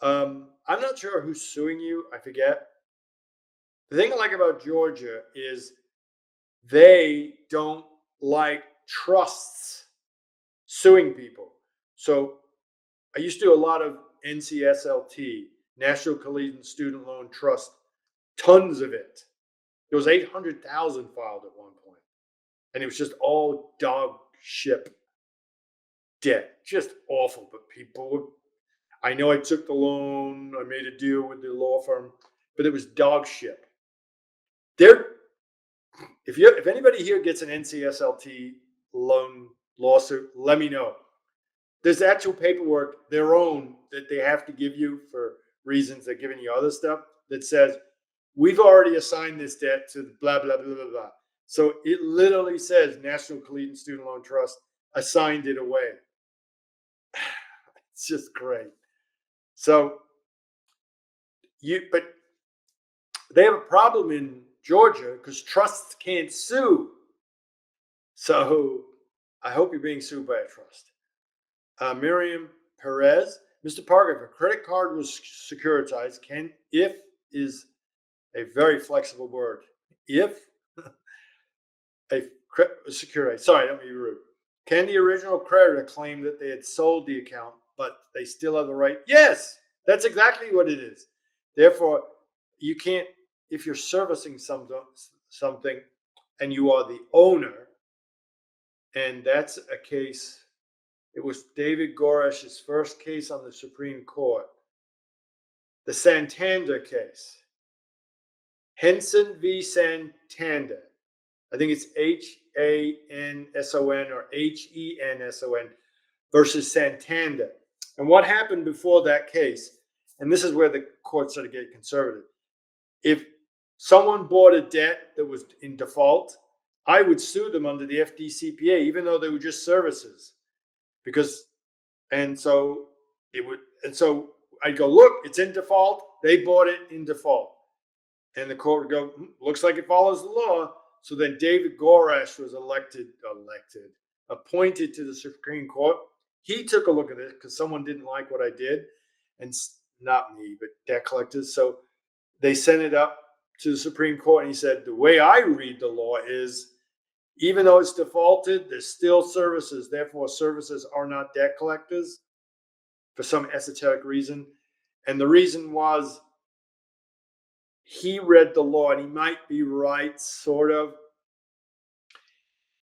I'm not sure who's suing you. I forget. The thing I like about Georgia is they don't like trusts suing people. So I used to do a lot of NCSLT, National Collegiate Student Loan Trust, tons of it. There was 800,000 filed at one point, and it was just all dog ship debt, just awful. But people were. I know I took the loan. I made a deal with the law firm, but it was dog ship. There, if anybody here gets an NCSLT loan lawsuit, let me know. There's actual paperwork, their own, that they have to give you for reasons they're giving you other stuff that says, we've already assigned this debt to blah, blah, blah, blah, blah. So it literally says National Collegiate Student Loan Trust assigned it away. It's just great. So but they have a problem in Georgia because trusts can't sue. So I hope you're being sued by a trust. Miriam Perez, Mr. Parker, if a credit card was securitized, if is a very flexible word. If a securitized, sorry, I don't mean to be rude. Can the original creditor claim that they had sold the account, but they still have the right? Yes, that's exactly what it is. Therefore, you can't, if you're servicing something and you are the owner, and that's a case. It was David Goresh's first case on the Supreme Court. The Santander case. Henson v. Santander. I think it's Hanson or Henson versus Santander. And what happened before that case, and this is where the court started getting conservative. If someone bought a debt that was in default, I would sue them under the FDCPA, even though they were just services. So I'd go, look, it's in default. They bought it in default. And the court would go, looks like it follows the law. So then David Goresh was appointed to the Supreme Court. He took a look at it because someone didn't like what I did, and not me, but debt collectors. So they sent it up to the Supreme Court, and he said, the way I read the law is, even though it's defaulted, there's still services. Therefore, services are not debt collectors for some esoteric reason. And the reason was he read the law, and he might be right, sort of.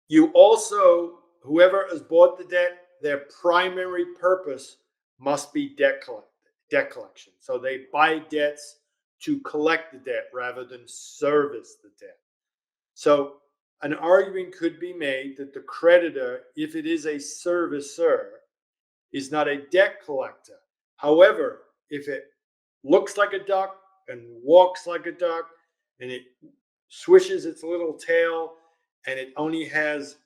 You also, whoever has bought the debt, their primary purpose must be debt collection. So they buy debts to collect the debt rather than service the debt. So an argument could be made that the creditor, if it is a servicer, is not a debt collector. However, if it looks like a duck and walks like a duck and it swishes its little tail and it only has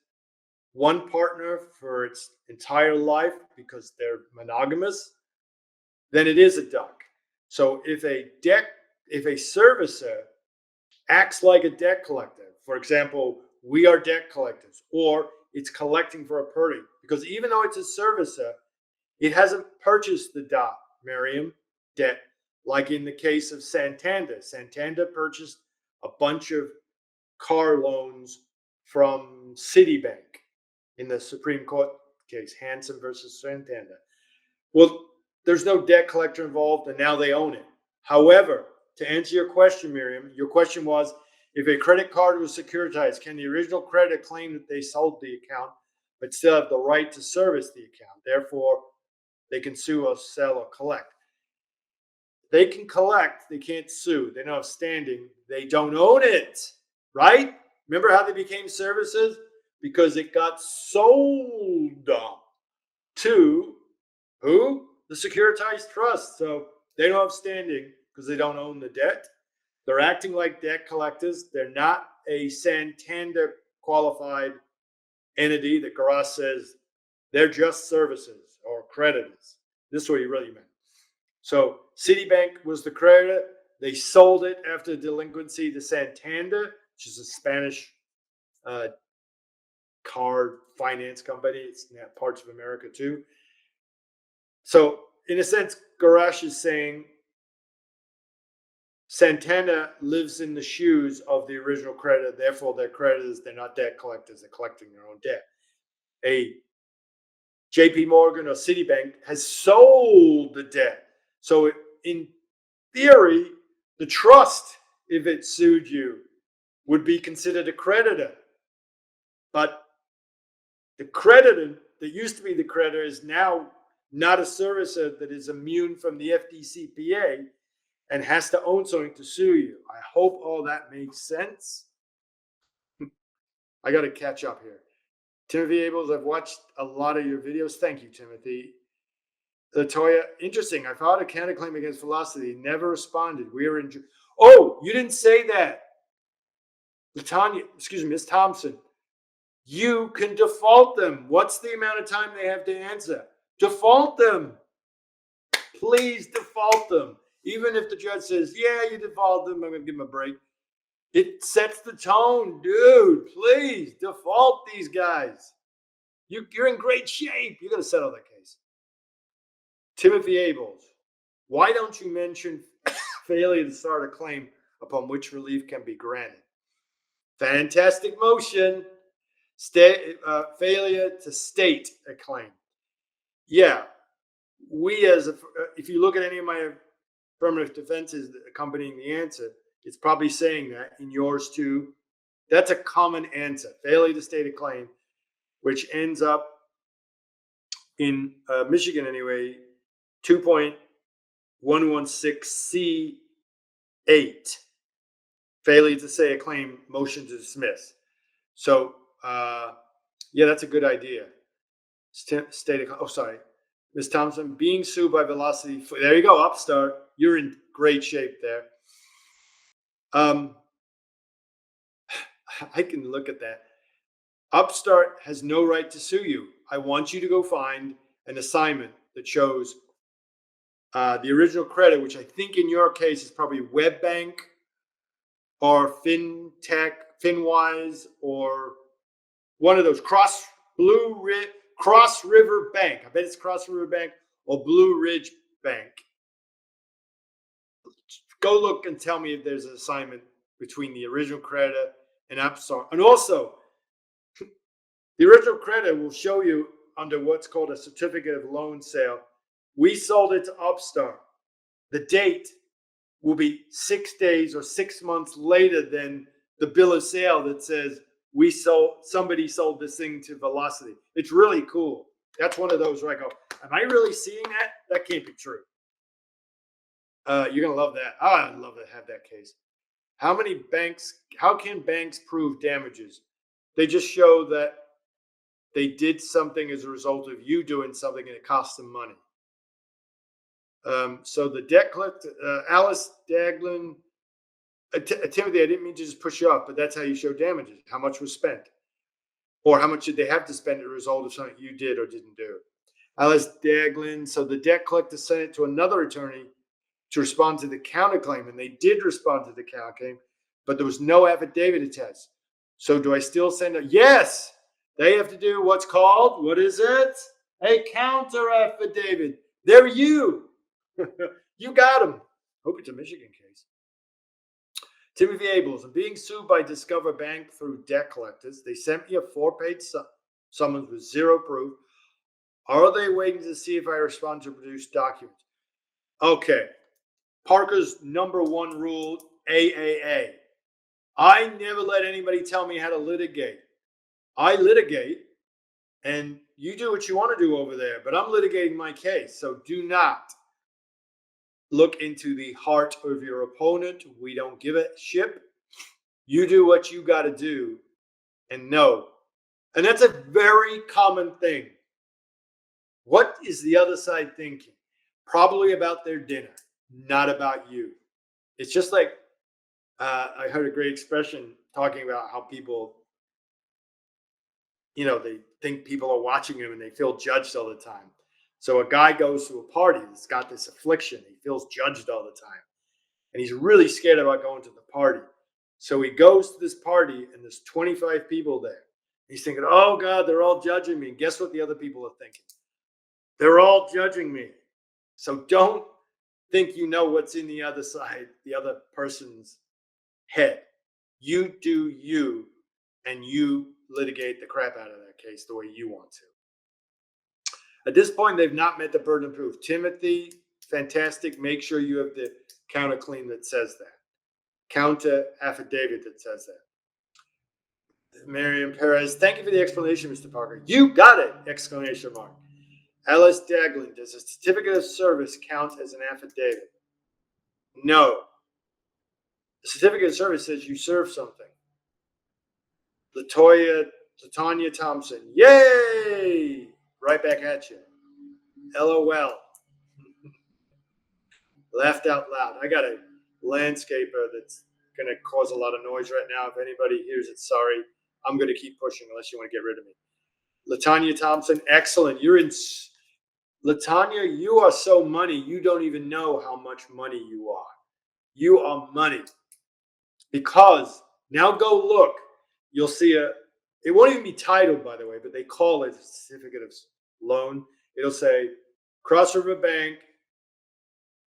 one partner for its entire life because they're monogamous, then it is a duck. So if a servicer acts like a debt collector, for example, we are debt collectors, or it's collecting for a party, because even though it's a servicer, it hasn't purchased the debt, like in the case of Santander. Santander purchased a bunch of car loans from Citibank in the Supreme Court case, Hanson versus Santander. Well, there's no debt collector involved, and now they own it. However, to answer your question, Miriam, your question was, if a credit card was securitized, can the original creditor claim that they sold the account but still have the right to service the account? Therefore, they can sue or sell or collect. They can collect, they can't sue. They don't have standing. They don't own it, right? Remember how they became services? Because it got sold to who? The securitized trust. So they don't have standing because they don't own the debt. They're acting like debt collectors. They're not a Santander qualified entity that Garas says they're just services or creditors. This is what he really meant. So Citibank was the creditor. They sold it after delinquency to Santander, which is a Spanish card finance company. It's in parts of America too. So in a sense, Garas is saying Santander lives in the shoes of the original creditor. Therefore, they're creditors. They're not debt collectors. They're collecting their own debt. A JP Morgan or Citibank has sold the debt. So in theory, the trust, if it sued you, would be considered a creditor. But the creditor that used to be the creditor is now not a servicer that is immune from the FDCPA and has to own something to sue you. I hope all that makes sense. I got to catch up here. Timothy Abels, I've watched a lot of your videos. Thank you, Timothy. Latoya, interesting. I filed a counterclaim against Velocity. Never responded. We are in. Oh, you didn't say that. Latanya, excuse me, Miss Thompson. You can default them. What's the amount of time they have to answer? Default them. Please default them. Even if the judge says, yeah, you default them, I'm going to give them a break. It sets the tone. Dude, please default these guys. You're in great shape. You're going to settle that case. Timothy Abels, why don't you mention failure to start a claim upon which relief can be granted? Fantastic motion. Failure to state a claim. Yeah, if you look at any of my affirmative defenses accompanying the answer, it's probably saying that in yours too. That's a common answer. Failure to state a claim, which ends up in Michigan anyway, 2.116C8. Failure to say a claim, motion to dismiss. So, yeah, that's a good idea. Ms. Thompson, being sued by Velocity. There you go, Upstart. You're in great shape there. I can look at that. Upstart has no right to sue you. I want you to go find an assignment that shows the original credit, which I think in your case is probably WebBank or FinTech, FinWise, or one of those Cross River Bank. I bet it's Cross River Bank or Blue Ridge Bank. Go look and tell me if there's an assignment between the original creditor and Upstart. And also, the original creditor will show you under what's called a certificate of loan sale. We sold it to Upstart. The date will be 6 days or 6 months later than the bill of sale that says somebody sold this thing to Velocity. It's really cool. That's one of those where I go, am I really seeing that? That can't be true. You're gonna love that. I'd love to have that case. How can banks prove damages? They just show that they did something as a result of you doing something and it cost them money. So the debt collector, Alice Daglin, Timothy, I didn't mean to just push you off, but that's how you show damages. How much was spent? Or how much did they have to spend as a result of something you did or didn't do? Alice Daglin, so the debt collector sent it to another attorney to respond to the counterclaim, and they did respond to the counterclaim, but there was no affidavit attached. So do I still send it? Yes, they have to do what's called, what is it? A counter affidavit. They're you. You got them. Hope it's a Michigan case. Timothy Abels, I'm being sued by Discover Bank through debt collectors. They sent me a 4-page summons with zero proof. Are they waiting to see if I respond to produce documents? Okay. Parker's number one rule, AAA. I never let anybody tell me how to litigate. I litigate, and you do what you want to do over there, but I'm litigating my case. So do not look into the heart of your opponent. We don't give a shit. You do what you got to do and know. And that's a very common thing. What is the other side thinking? Probably about their dinner, not about you. It's just like I heard a great expression talking about how people, they think people are watching them and they feel judged all the time. So a guy goes to a party that's got this affliction. He feels judged all the time. And he's really scared about going to the party. So he goes to this party and there's 25 people there. He's thinking, oh God, they're all judging me. And guess what the other people are thinking? They're all judging me. So don't think you know what's in the other side, the other person's head. You do you, and you litigate the crap out of that case the way you want to. At this point, they've not met the burden of proof. Timothy, fantastic. Make sure you have the counterclaim that says that. Counter affidavit that says that. Miriam Perez, thank you for the explanation, Mr. Parker. You got it! Exclamation mark. Alice Daglin, does a certificate of service count as an affidavit? No. The certificate of service says you serve something. Latanya Thompson, yay! Right back at you. LOL. Laughed out loud. I got a landscaper that's going to cause a lot of noise right now. If anybody hears it, sorry. I'm going to keep pushing unless you want to get rid of me. Latanya Thompson, excellent. You're in. Latanya, you are so money, you don't even know how much money you are. You are money. Because now go look. You'll see it won't even be titled, by the way, but they call it a certificate of loan. It'll say Cross River Bank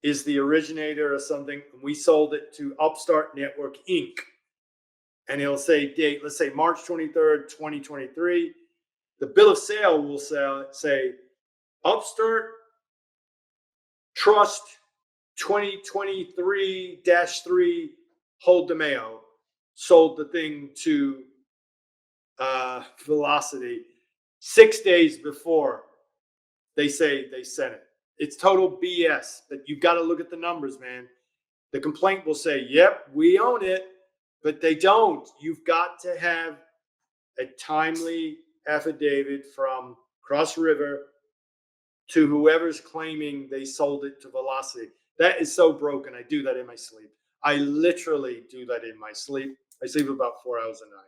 is the originator of something. And we sold it to Upstart Network Inc. And it'll say date, let's say March 23rd, 2023. The bill of sale will say Upstart Trust 2023-3 Hold DeMayo sold the thing to Velocity 6 days before they say they sent it. It's total BS, but you've got to look at the numbers, man. The complaint will say, yep, we own it, but they don't. You've got to have a timely affidavit from Cross River to whoever's claiming they sold it to Velocity. That is so broken. I do that in my sleep. I literally do that in my sleep. I sleep about 4 hours a night.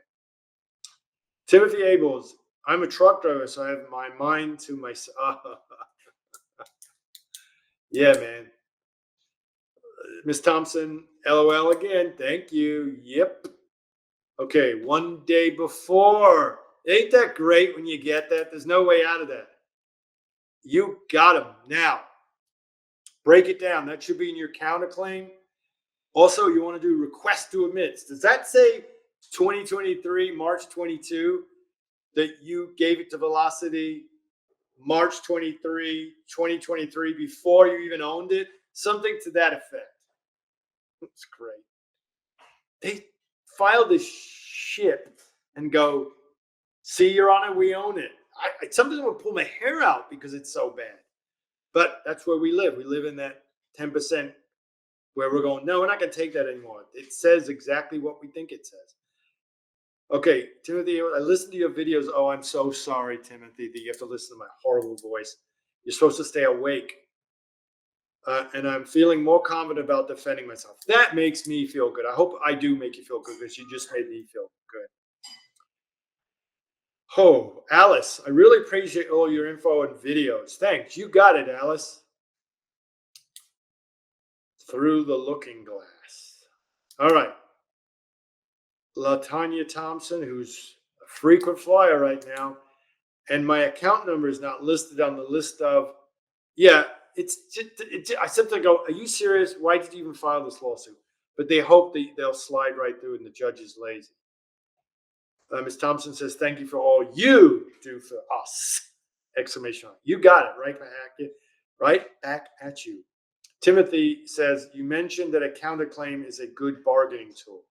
Timothy Abels, I'm a truck driver, so I have my mind to myself. Yeah, man. Miss Thompson, LOL again. Thank you. Yep. Okay, one day before. Ain't that great when you get that? There's no way out of that. You got them. Now, break it down. That should be in your counterclaim. Also, you want to do request to admits. Does that say 2023, March 22, that you gave it to Velocity March 23, 2023, before you even owned it? Something to that effect. It's great. They file this shit and go, see, Your Honor, we own it. I sometimes want to pull my hair out because it's so bad. But that's where we live. We live in that 10% where we're going, no, we're not going to take that anymore. It says exactly what we think it says. Okay, Timothy, I listened to your videos. Oh, I'm so sorry, Timothy, that you have to listen to my horrible voice. You're supposed to stay awake. And I'm feeling more confident about defending myself. That makes me feel good. I hope I do make you feel good because you just made me feel good. Oh, Alice, I really appreciate all your info and videos. Thanks. You got it, Alice. Through the looking glass. All right. Latanya Thompson, who's a frequent flyer right now, and my account number is not listed on the list of, yeah, I simply go, are you serious? Why did you even file this lawsuit? But they hope that they'll slide right through and the judge is lazy. Ms. Thompson says, thank you for all you do for us! Exclamation mark. You got it. Right back at you. Timothy says, you mentioned that a counterclaim is a good bargaining tool.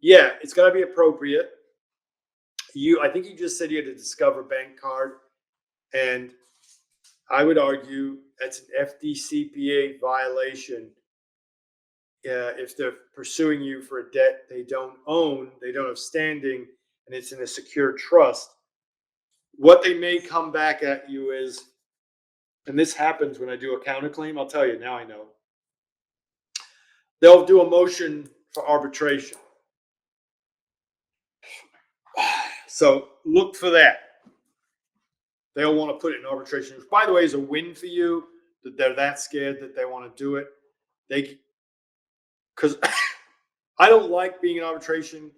Yeah, it's got to be appropriate. I think you just said you had a Discover Bank card, and I would argue that's an FDCPA violation. If they're pursuing you for a debt they don't own, they don't have standing, and it's in a secure trust, what they may come back at you is, and this happens when I do a counterclaim, I'll tell you, now I know. They'll do a motion for arbitration. So look for that. They'll want to put it in arbitration, which, by the way, is a win for you that they're that scared that they want to do it. Because I don't like being in arbitration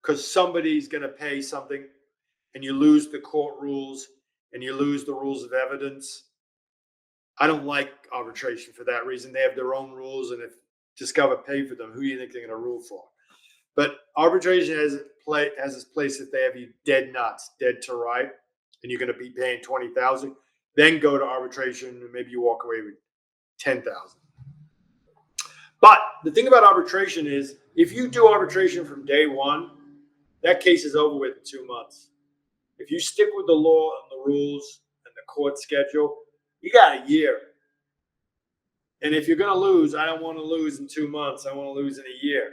because somebody's going to pay something and you lose the court rules and you lose the rules of evidence. I don't like arbitration for that reason. They have their own rules, and if Discover pay for them, who do you think they're going to rule for? But arbitration has its place if they have you dead nuts, dead to right, and you're going to be paying $20,000. Then go to arbitration, and maybe you walk away with $10,000. But the thing about arbitration is, if you do arbitration from day one, that case is over with in 2 months. If you stick with the law and the rules and the court schedule, you got a year. And if you're going to lose, I don't want to lose in 2 months. I want to lose in a year.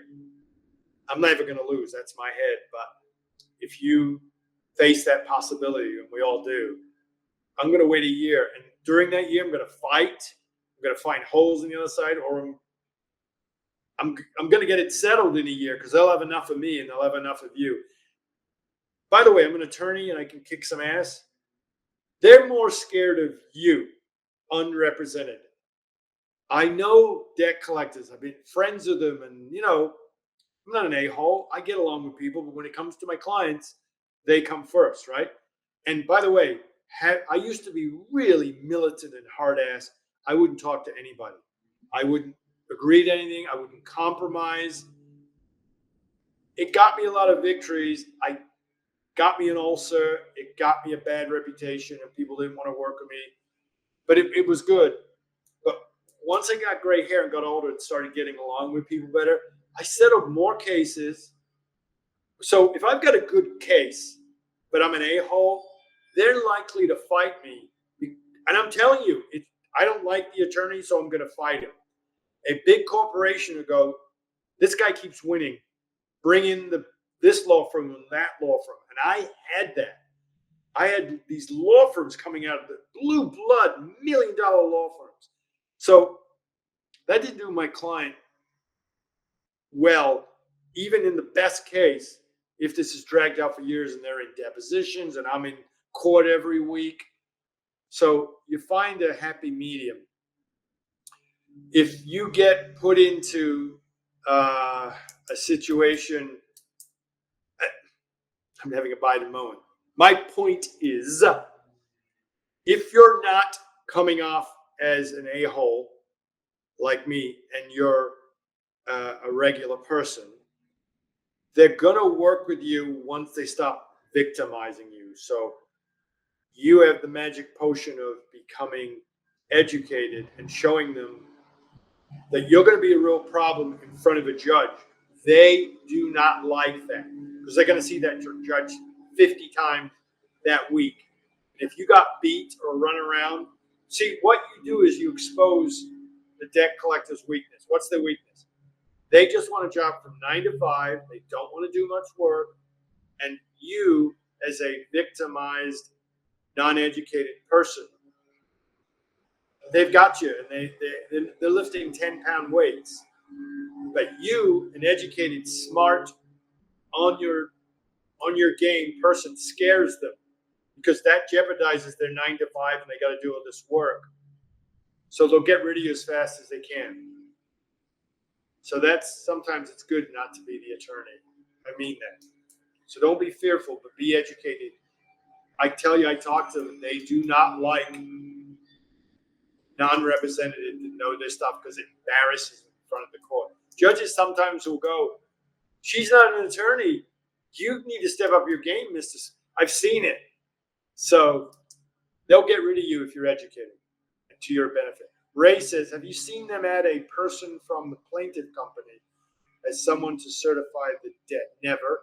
I'm never going to lose. That's my head. But if you face that possibility, and we all do, I'm going to wait a year. And during that year, I'm going to fight. I'm going to find holes in the other side, or I'm going to get it settled in a year because they'll have enough of me and they'll have enough of you. By the way, I'm an attorney and I can kick some ass. They're more scared of you, unrepresented. I know debt collectors. I've been friends with them, and I'm not an a-hole. I get along with people, but when it comes to my clients, they come first, right? And by the way, I used to be really militant and hard ass. I wouldn't talk to anybody. I wouldn't agree to anything. I wouldn't compromise. It got me a lot of victories. I got me an ulcer. It got me a bad reputation, and people didn't want to work with me. But it was good. But once I got gray hair and got older and started getting along with people better, I settled more cases. So if I've got a good case, but I'm an a-hole, they're likely to fight me. And I'm telling you, I don't like the attorney, so I'm going to fight him. A big corporation will go, this guy keeps winning. Bring in this law firm and that law firm. And I had that. I had these law firms coming out of the blue blood, $1 million law firms. So that didn't do my client well, even in the best case, if this is dragged out for years and they're in depositions and I'm in court every week. So you find a happy medium. If you get put into a situation, I'm having a Biden moment. My point is, if you're not coming off as an a-hole like me and you're a regular person, they're going to work with you once they stop victimizing you. So you have the magic potion of becoming educated and showing them that you're going to be a real problem in front of a judge. They do not like that because they're going to see that judge 50 times that week. And if you got beat or run around, see, what you do is you expose the debt collector's weakness. What's their weakness? They just want a job from 9 to 5. They don't want to do much work. And you, as a victimized, non-educated person, they've got you, and they're lifting 10-pound weights. But you, an educated, smart, on your game person, scares them because that jeopardizes their 9 to 5, and they got to do all this work. So they'll get rid of you as fast as they can. So sometimes it's good not to be the attorney. I mean that. So don't be fearful, but be educated. I tell you, I talk to them. They do not like non-represented to know this stuff because it embarrasses them in front of the court. Judges sometimes will go, she's not an attorney. You need to step up your game, Mr. I've seen it. So they'll get rid of you if you're educated to your benefit. Ray says, have you seen them add a person from the plaintiff company as someone to certify the debt? Never.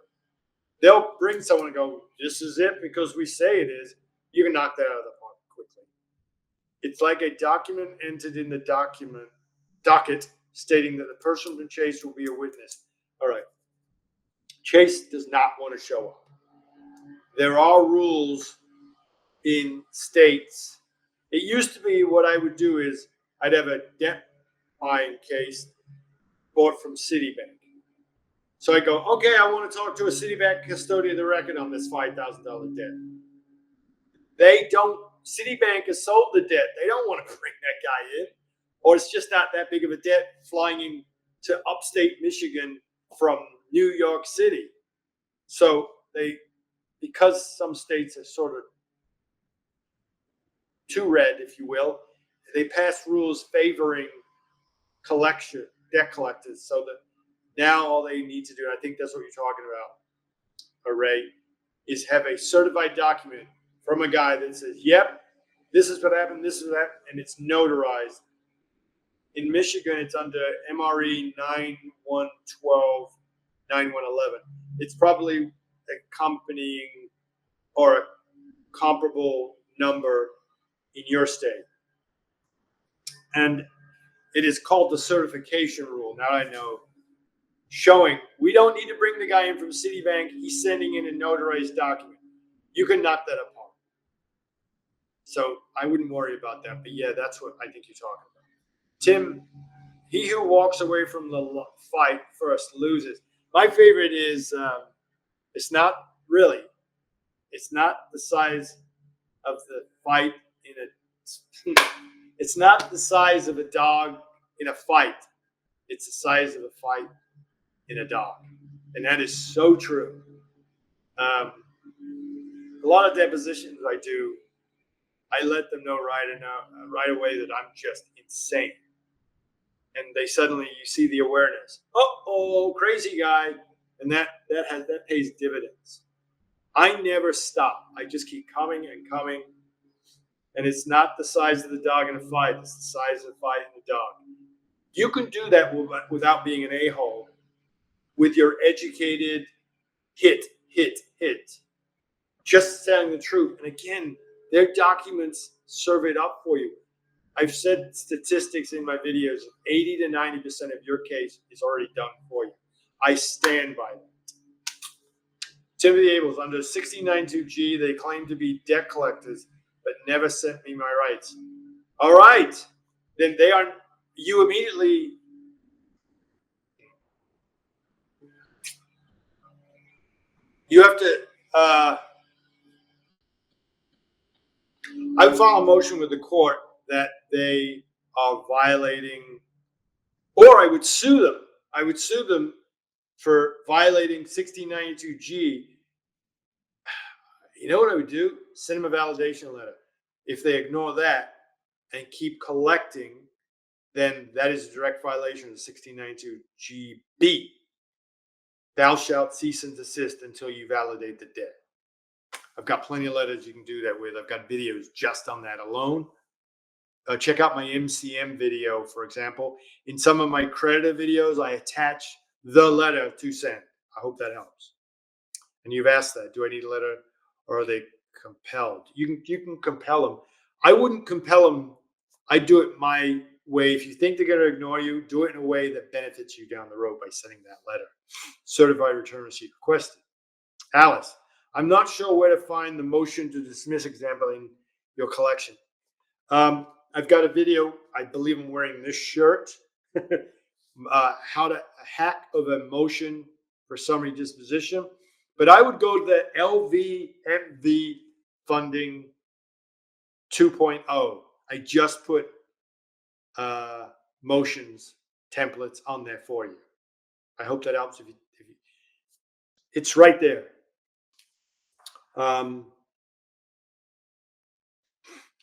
They'll bring someone and go, this is it because we say it is. You can knock that out of the park quickly. It's like a document entered in the docket stating that the person from Chase will be a witness. All right. Chase does not want to show up. There are rules in states. It used to be what I would do is I'd have a debt buying case bought from Citibank. So I go, okay, I want to talk to a Citibank custodian of the record on this $5,000 debt. Citibank has sold the debt. They don't want to bring that guy in. Or it's just not that big of a debt flying into upstate Michigan from New York City. So because some states are sort of too red, if you will, they pass rules favoring debt collectors so that now all they need to do, and I think that's what you're talking about, Ray, is have a certified document from a guy that says, yep, this is what happened, this is that, and it's notarized. In Michigan, it's under MRE 9112, 9111. It's probably accompanying or a comparable number in your state. And it is called the certification rule. Now I know, showing we don't need to bring the guy in from Citibank. He's sending in a notarized document. You can knock that apart. So I wouldn't worry about that. But yeah, that's what I think you're talking about. Tim, he who walks away from the fight first loses. My favorite is it's not really. It's not the size of the fight in a. It's not the size of a dog in a fight. It's the size of a fight in a dog, and that is so true. A lot of depositions I do, I let them know right away that I'm just insane, and they suddenly you see the awareness. Oh, crazy guy, and that pays dividends. I never stop. I just keep coming and coming. And it's not the size of the dog in a fight. It's the size of the fight in the dog. You can do that without being an a-hole with your educated hit. Just telling the truth. And again, their documents serve it up for you. I've said statistics in my videos. 80 to 90% of your case is already done for you. I stand by that. Timothy Abels, under 1692G, they claim to be debt collectors, but never sent me my rights. All right. Then they are, you immediately, you have to, I would file a motion with the court that they are violating, or I would sue them. I would sue them for violating 1692G. You know what I would do? Send them a validation letter. If they ignore that and keep collecting, then that is a direct violation of 1692GB. Thou shalt cease and desist until you validate the debt. I've got plenty of letters you can do that with. I've got videos just on that alone. Check out my MCM video, for example. In some of my creditor videos, I attach the letter to send. I hope that helps. And you've asked that. Do I need a letter, or are they compelled? You can compel them. I wouldn't compel them. I do it my way. If you think they're going to ignore you, do it in a way that benefits you down the road by sending that letter. Certified return receipt requested. Alice, I'm not sure where to find the motion to dismiss example in your collection. I've got a video. I believe I'm wearing this shirt. How to hack of a motion for summary disposition. But I would go to the LVMV funding 2.0. I just put motions templates on there for you. I hope that helps. If you it's right there.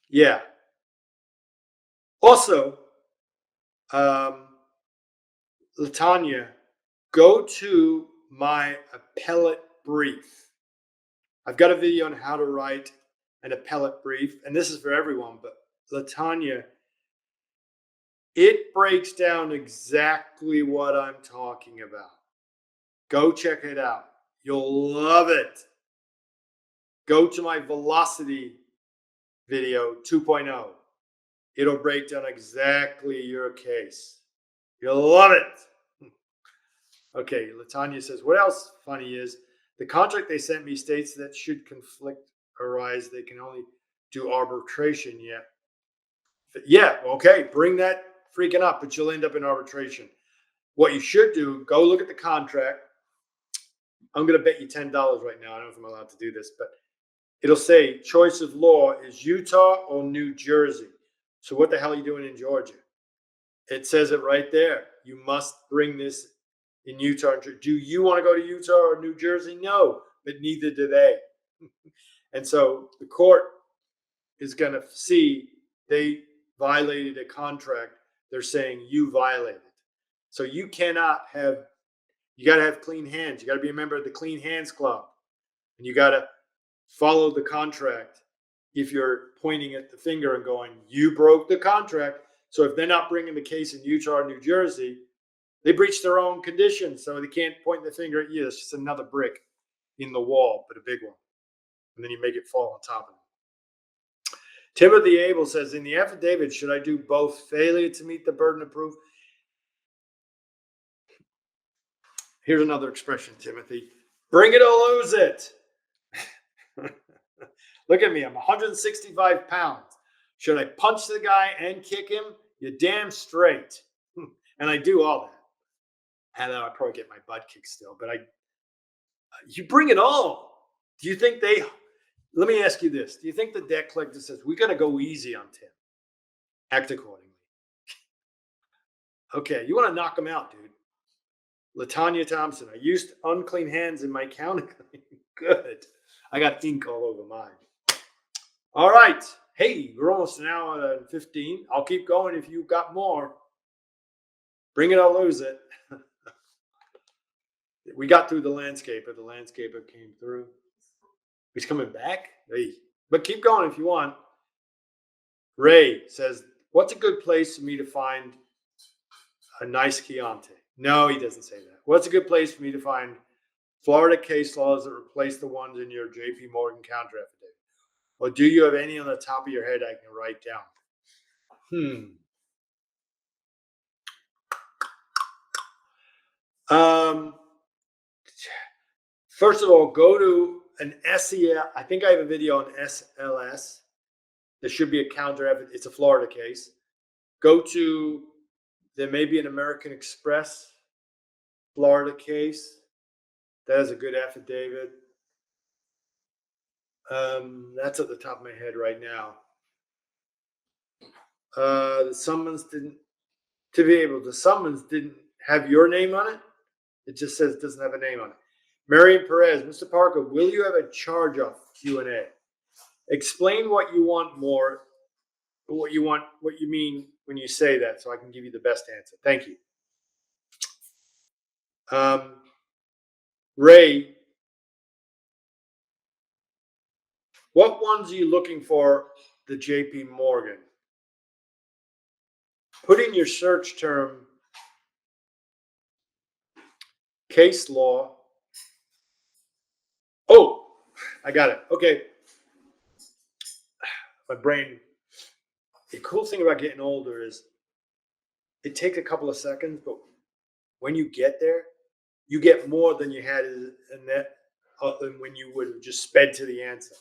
Yeah. Also, Latanya, go to my appellate brief. I've got a video on how to write an appellate brief, and this is for everyone, but Latanya, it breaks down exactly what I'm talking about. Go check it out. You'll love it. Go to my velocity video 2.0. It'll break down exactly your case. You'll love it. Okay, Latanya says, what else funny is the contract they sent me states that should conflict arise, they can only do arbitration yet. Yeah, okay, bring that freaking up, but you'll end up in arbitration. What you should do, go look at the contract. I'm going to bet you $10 right now. I don't know if I'm allowed to do this, but it'll say choice of law is Utah or New Jersey. So what the hell are you doing in Georgia? It says it right there. You must bring this in Utah. Do you want to go to Utah or New Jersey? No, but neither do they. And so the court is going to see they violated a contract. They're saying you violated. So you cannot have, you got to have clean hands. You got to be a member of the Clean Hands Club. And you got to follow the contract. If you're pointing at the finger and going, you broke the contract. So if they're not bringing the case in Utah or New Jersey, they breached their own conditions. So they can't point the finger at you. It's just another brick in the wall, but a big one. And then you make it fall on top of it. Timothy Abel says, in the affidavit, should I do both failure to meet the burden of proof? Here's another expression, Timothy. Bring it or lose it. Look at me. I'm 165 pounds. Should I punch the guy and kick him? You're damn straight. And I do all that. And I probably get my butt kicked still, but you bring it all. Do you think let me ask you this. Do you think the debt collector says, we got to go easy on Tim? Act accordingly. Okay, you want to knock him out, dude. Latanya Thompson, I used unclean hands in my counterclaim. Good. I got ink all over mine. All right. Hey, we're almost an hour and 15. I'll keep going if you've got more. Bring it or lose it. We got through the landscaper. The landscaper came through. He's coming back. Hey, but keep going if you want. Ray says, what's a good place for me to find a nice Chianti? No, he doesn't say that. What's a good place for me to find Florida case laws that replace the ones in your JP Morgan counter affidavit? Or do you have any on the top of your head I can write down? First of all, go to an SEL. I think I have a video on SLS. There should be a counter affidavit. It's a Florida case. Go to, there may be an American Express Florida case. That is a good affidavit. That's at the top of my head right now. The summons didn't have your name on it. It just says it doesn't have a name on it. Marion Perez, Mr. Parker, will you have a charge-off Q&A? Explain what you want more, what you mean when you say that, so I can give you the best answer. Thank you. Ray, what ones are you looking for the JP Morgan? Put in your search term case law. Oh, I got it. Okay. My brain. The cool thing about getting older is it takes a couple of seconds, but when you get there, you get more than you had in that than when you would have just sped to the answer.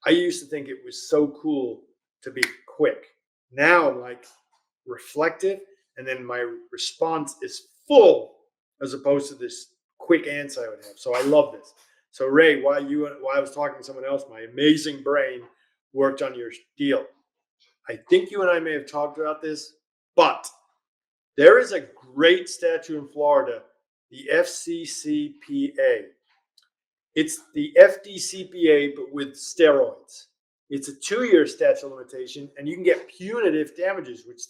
I used to think it was so cool to be quick. Now I'm like reflective, and then my response is full as opposed to this quick answer I would have. So I love this. So Ray, while I was talking to someone else, my amazing brain worked on your deal. I think you and I may have talked about this, but there is a great statute in Florida, the FCCPA. It's the FDCPA, but with steroids. It's a 2-year statute of limitation, and you can get punitive damages, which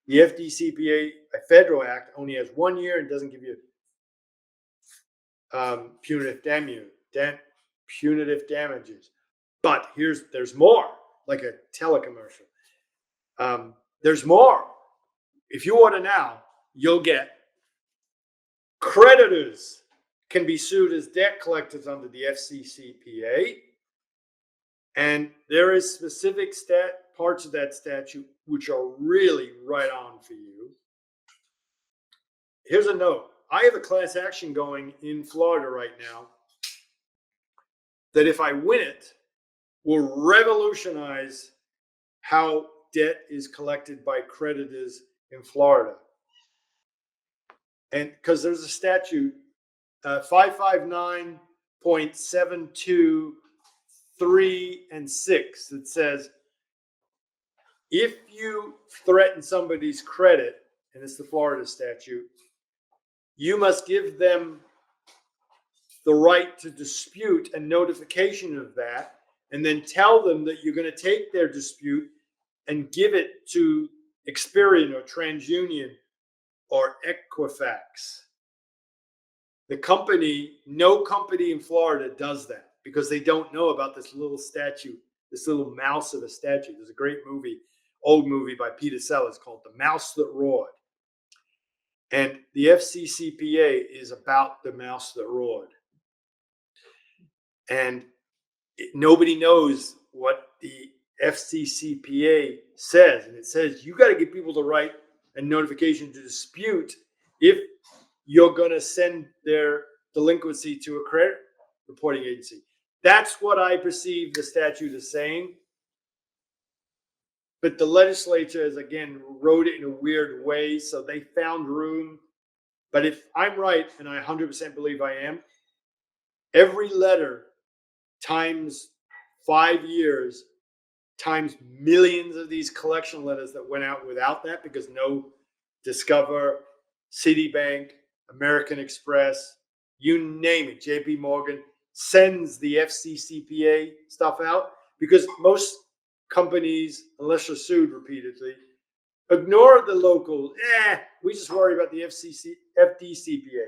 the FDCPA, a federal act, only has 1 year and doesn't give you punitive damages. But there's more, like a telecommercial. There's more. If you order now, you'll get creditors can be sued as debt collectors under the FCCPA. And there is specific parts of that statute which are really right on for you. Here's a note. I have a class action going in Florida right now that if I win it, will revolutionize how debt is collected by creditors in Florida. And because there's a statute, 559.723 and 6, that says if you threaten somebody's credit, and it's the Florida statute, you must give them the right to dispute and notification of that, and then tell them that you're going to take their dispute and give it to Experian or TransUnion or Equifax. No company in Florida does that because they don't know about this little statute, this little mouse of a statute. There's a great old movie by Peter Sellers called The Mouse That Roared. And the FCCPA is about the mouse that roared. And nobody knows what the FCCPA says. And it says you got to give people the right and notification to dispute if you're going to send their delinquency to a credit reporting agency. That's what I perceive the statute as saying. But the legislature has, again, wrote it in a weird way. So they found room. But if I'm right, and I 100% believe I am, every letter times 5 years times millions of these collection letters that went out without that, because no Discover, Citibank, American Express, you name it, JP Morgan sends the FCCPA stuff out, because most companies, unless you're sued repeatedly, ignore the local. We just worry about the FDCPA.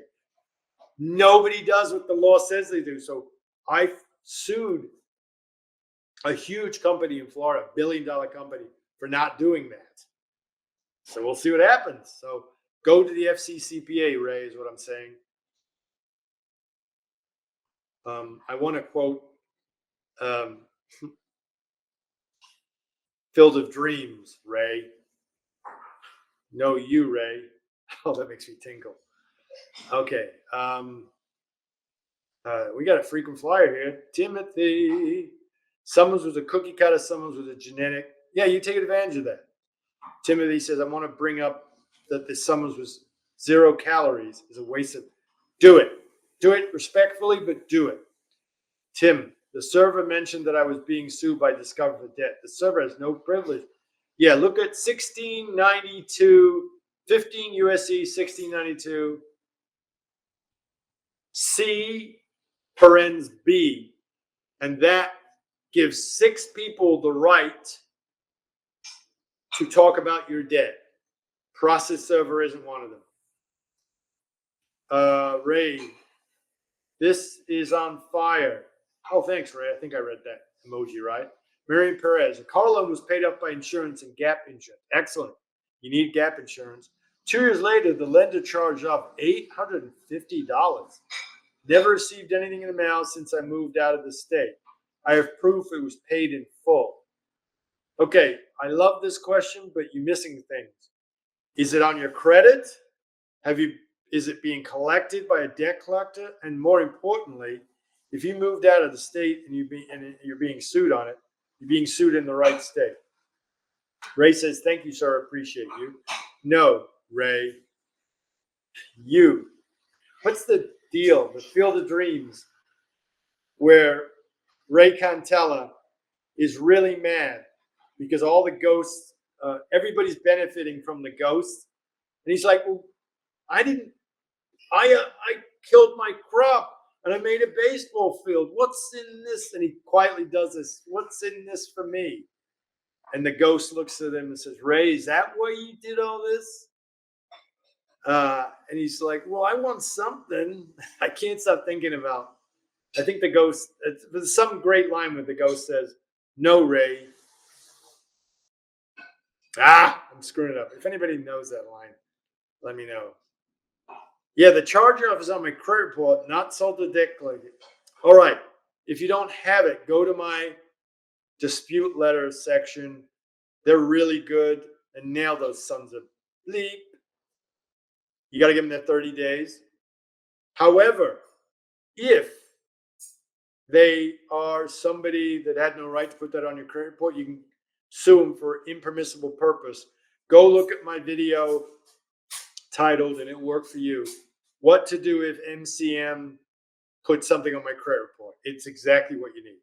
Nobody does what the law says they do. So I sued a huge company in Florida, $1 billion company, for not doing that. So we'll see what happens. So go to the FCCPA, Ray, is what I'm saying. I want to quote Field of Dreams, Ray. No, you, Ray. Oh, that makes me tinkle. Okay. We got a frequent flyer here. Timothy. Someone's was a cookie cutter, someone's was a genetic. Yeah, you take advantage of that. Timothy says, I want to bring up that this someone's was 0 calories is a waste of. Do it. Do it respectfully, but do it. Tim, the server mentioned that I was being sued by Discover for debt. The server has no privilege. Yeah, look at 1692, 15 USC 1692, C parens B, and that gives 6 people the right to talk about your debt. Process server isn't one of them. Ray, this is on fire. Oh, thanks, Ray. I think I read that emoji, right? Marion Perez, a car loan was paid up by insurance and gap insurance. Excellent. You need gap insurance. 2 years later, the lender charged off $850. Never received anything in the mail since I moved out of the state. I have proof it was paid in full. Okay, I love this question, but you're missing things. Is it on your credit? Is it being collected by a debt collector? And more importantly, if you moved out of the state and you're being sued on it, you're being sued in the right state. Ray says, thank you, sir. I appreciate you. No, Ray. What's the deal? The Field of Dreams, where Ray Cantella is really mad because all the ghosts, everybody's benefiting from the ghosts. And he's like, well, I killed my crop and I made a baseball field. What's in this? And he quietly does this. What's in this for me? And the ghost looks at him and says, Ray, is that why you did all this? And he's like, well, I want something. I can't stop thinking about. I think the ghost, there's some great line where the ghost says, no, Ray. I'm screwing it up. If anybody knows that line, let me know. Yeah, the charge off is on my credit report, not sold to debt collector. All right. If you don't have it, go to my dispute letter section. They're really good. And nail those sons of bleep. You got to give them their 30 days. However, if they are somebody that had no right to put that on your credit report, you can sue them for impermissible purpose. Go look at my video titled, and it worked for you, what to do if MCM put something on my credit report. It's exactly what you need.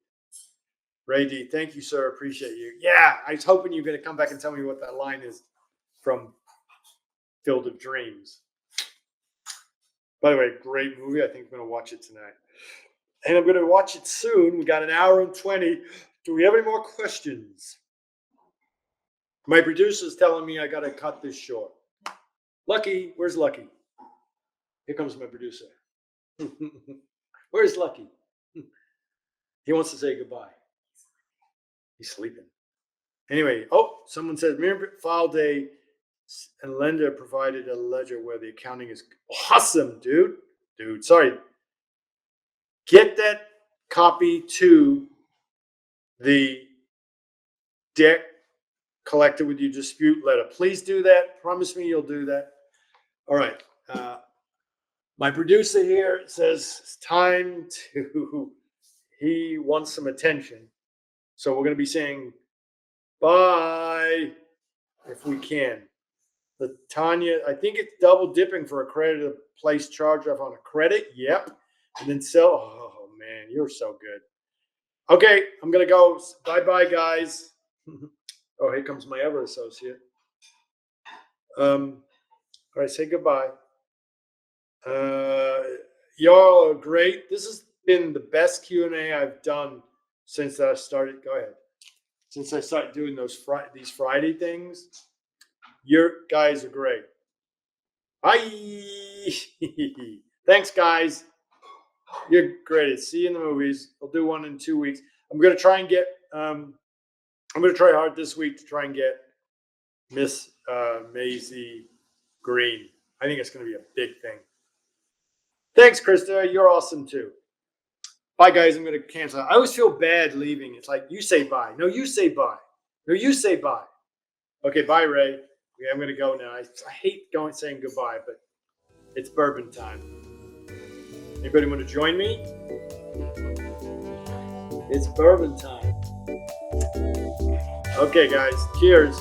Ray D, thank you, sir. Appreciate you. Yeah, I was hoping you were going to come back and tell me what that line is from Field of Dreams. By the way, great movie. I think I'm going to watch it tonight. And I'm going to watch it soon. We got an hour and 20. Do we have any more questions? My producer's telling me I got to cut this short. Lucky, where's Lucky? Here comes my producer. Where's Lucky? He wants to say goodbye. He's sleeping. Anyway, someone said, Miriam filed and lender provided a ledger where the accounting is awesome, dude. Sorry. Get that copy to the debt collected with your dispute letter. Please do that. Promise me you'll do that. All right. My producer here says it's time to, he wants some attention. So we're going to be saying bye if we can. The Tanya, I think it's double dipping for a credit to place charge off on a credit. Yep. And then sell. Oh, man, you're so good. Okay, I'm going to go. Bye-bye, guys. Oh, here comes my other associate. All right, say goodbye. Y'all are great. This has been the best Q&A I've done since I started. Go ahead. Since I started doing these Friday things. Your guys are great. Bye. Thanks, guys. You're great. See you in the movies. I'll do one in 2 weeks. I'm gonna try and get. I'm gonna try hard this week to try and get Miss Maisie Green. I think it's gonna be a big thing. Thanks, Krista. You're awesome too. Bye, guys. I'm gonna cancel. I always feel bad leaving. It's like you say bye. No, you say bye. No, you say bye. Okay, bye, Ray. Yeah, I'm gonna go now. I hate saying goodbye, but it's bourbon time. Anybody want to join me? It's bourbon time. Okay, guys. Cheers.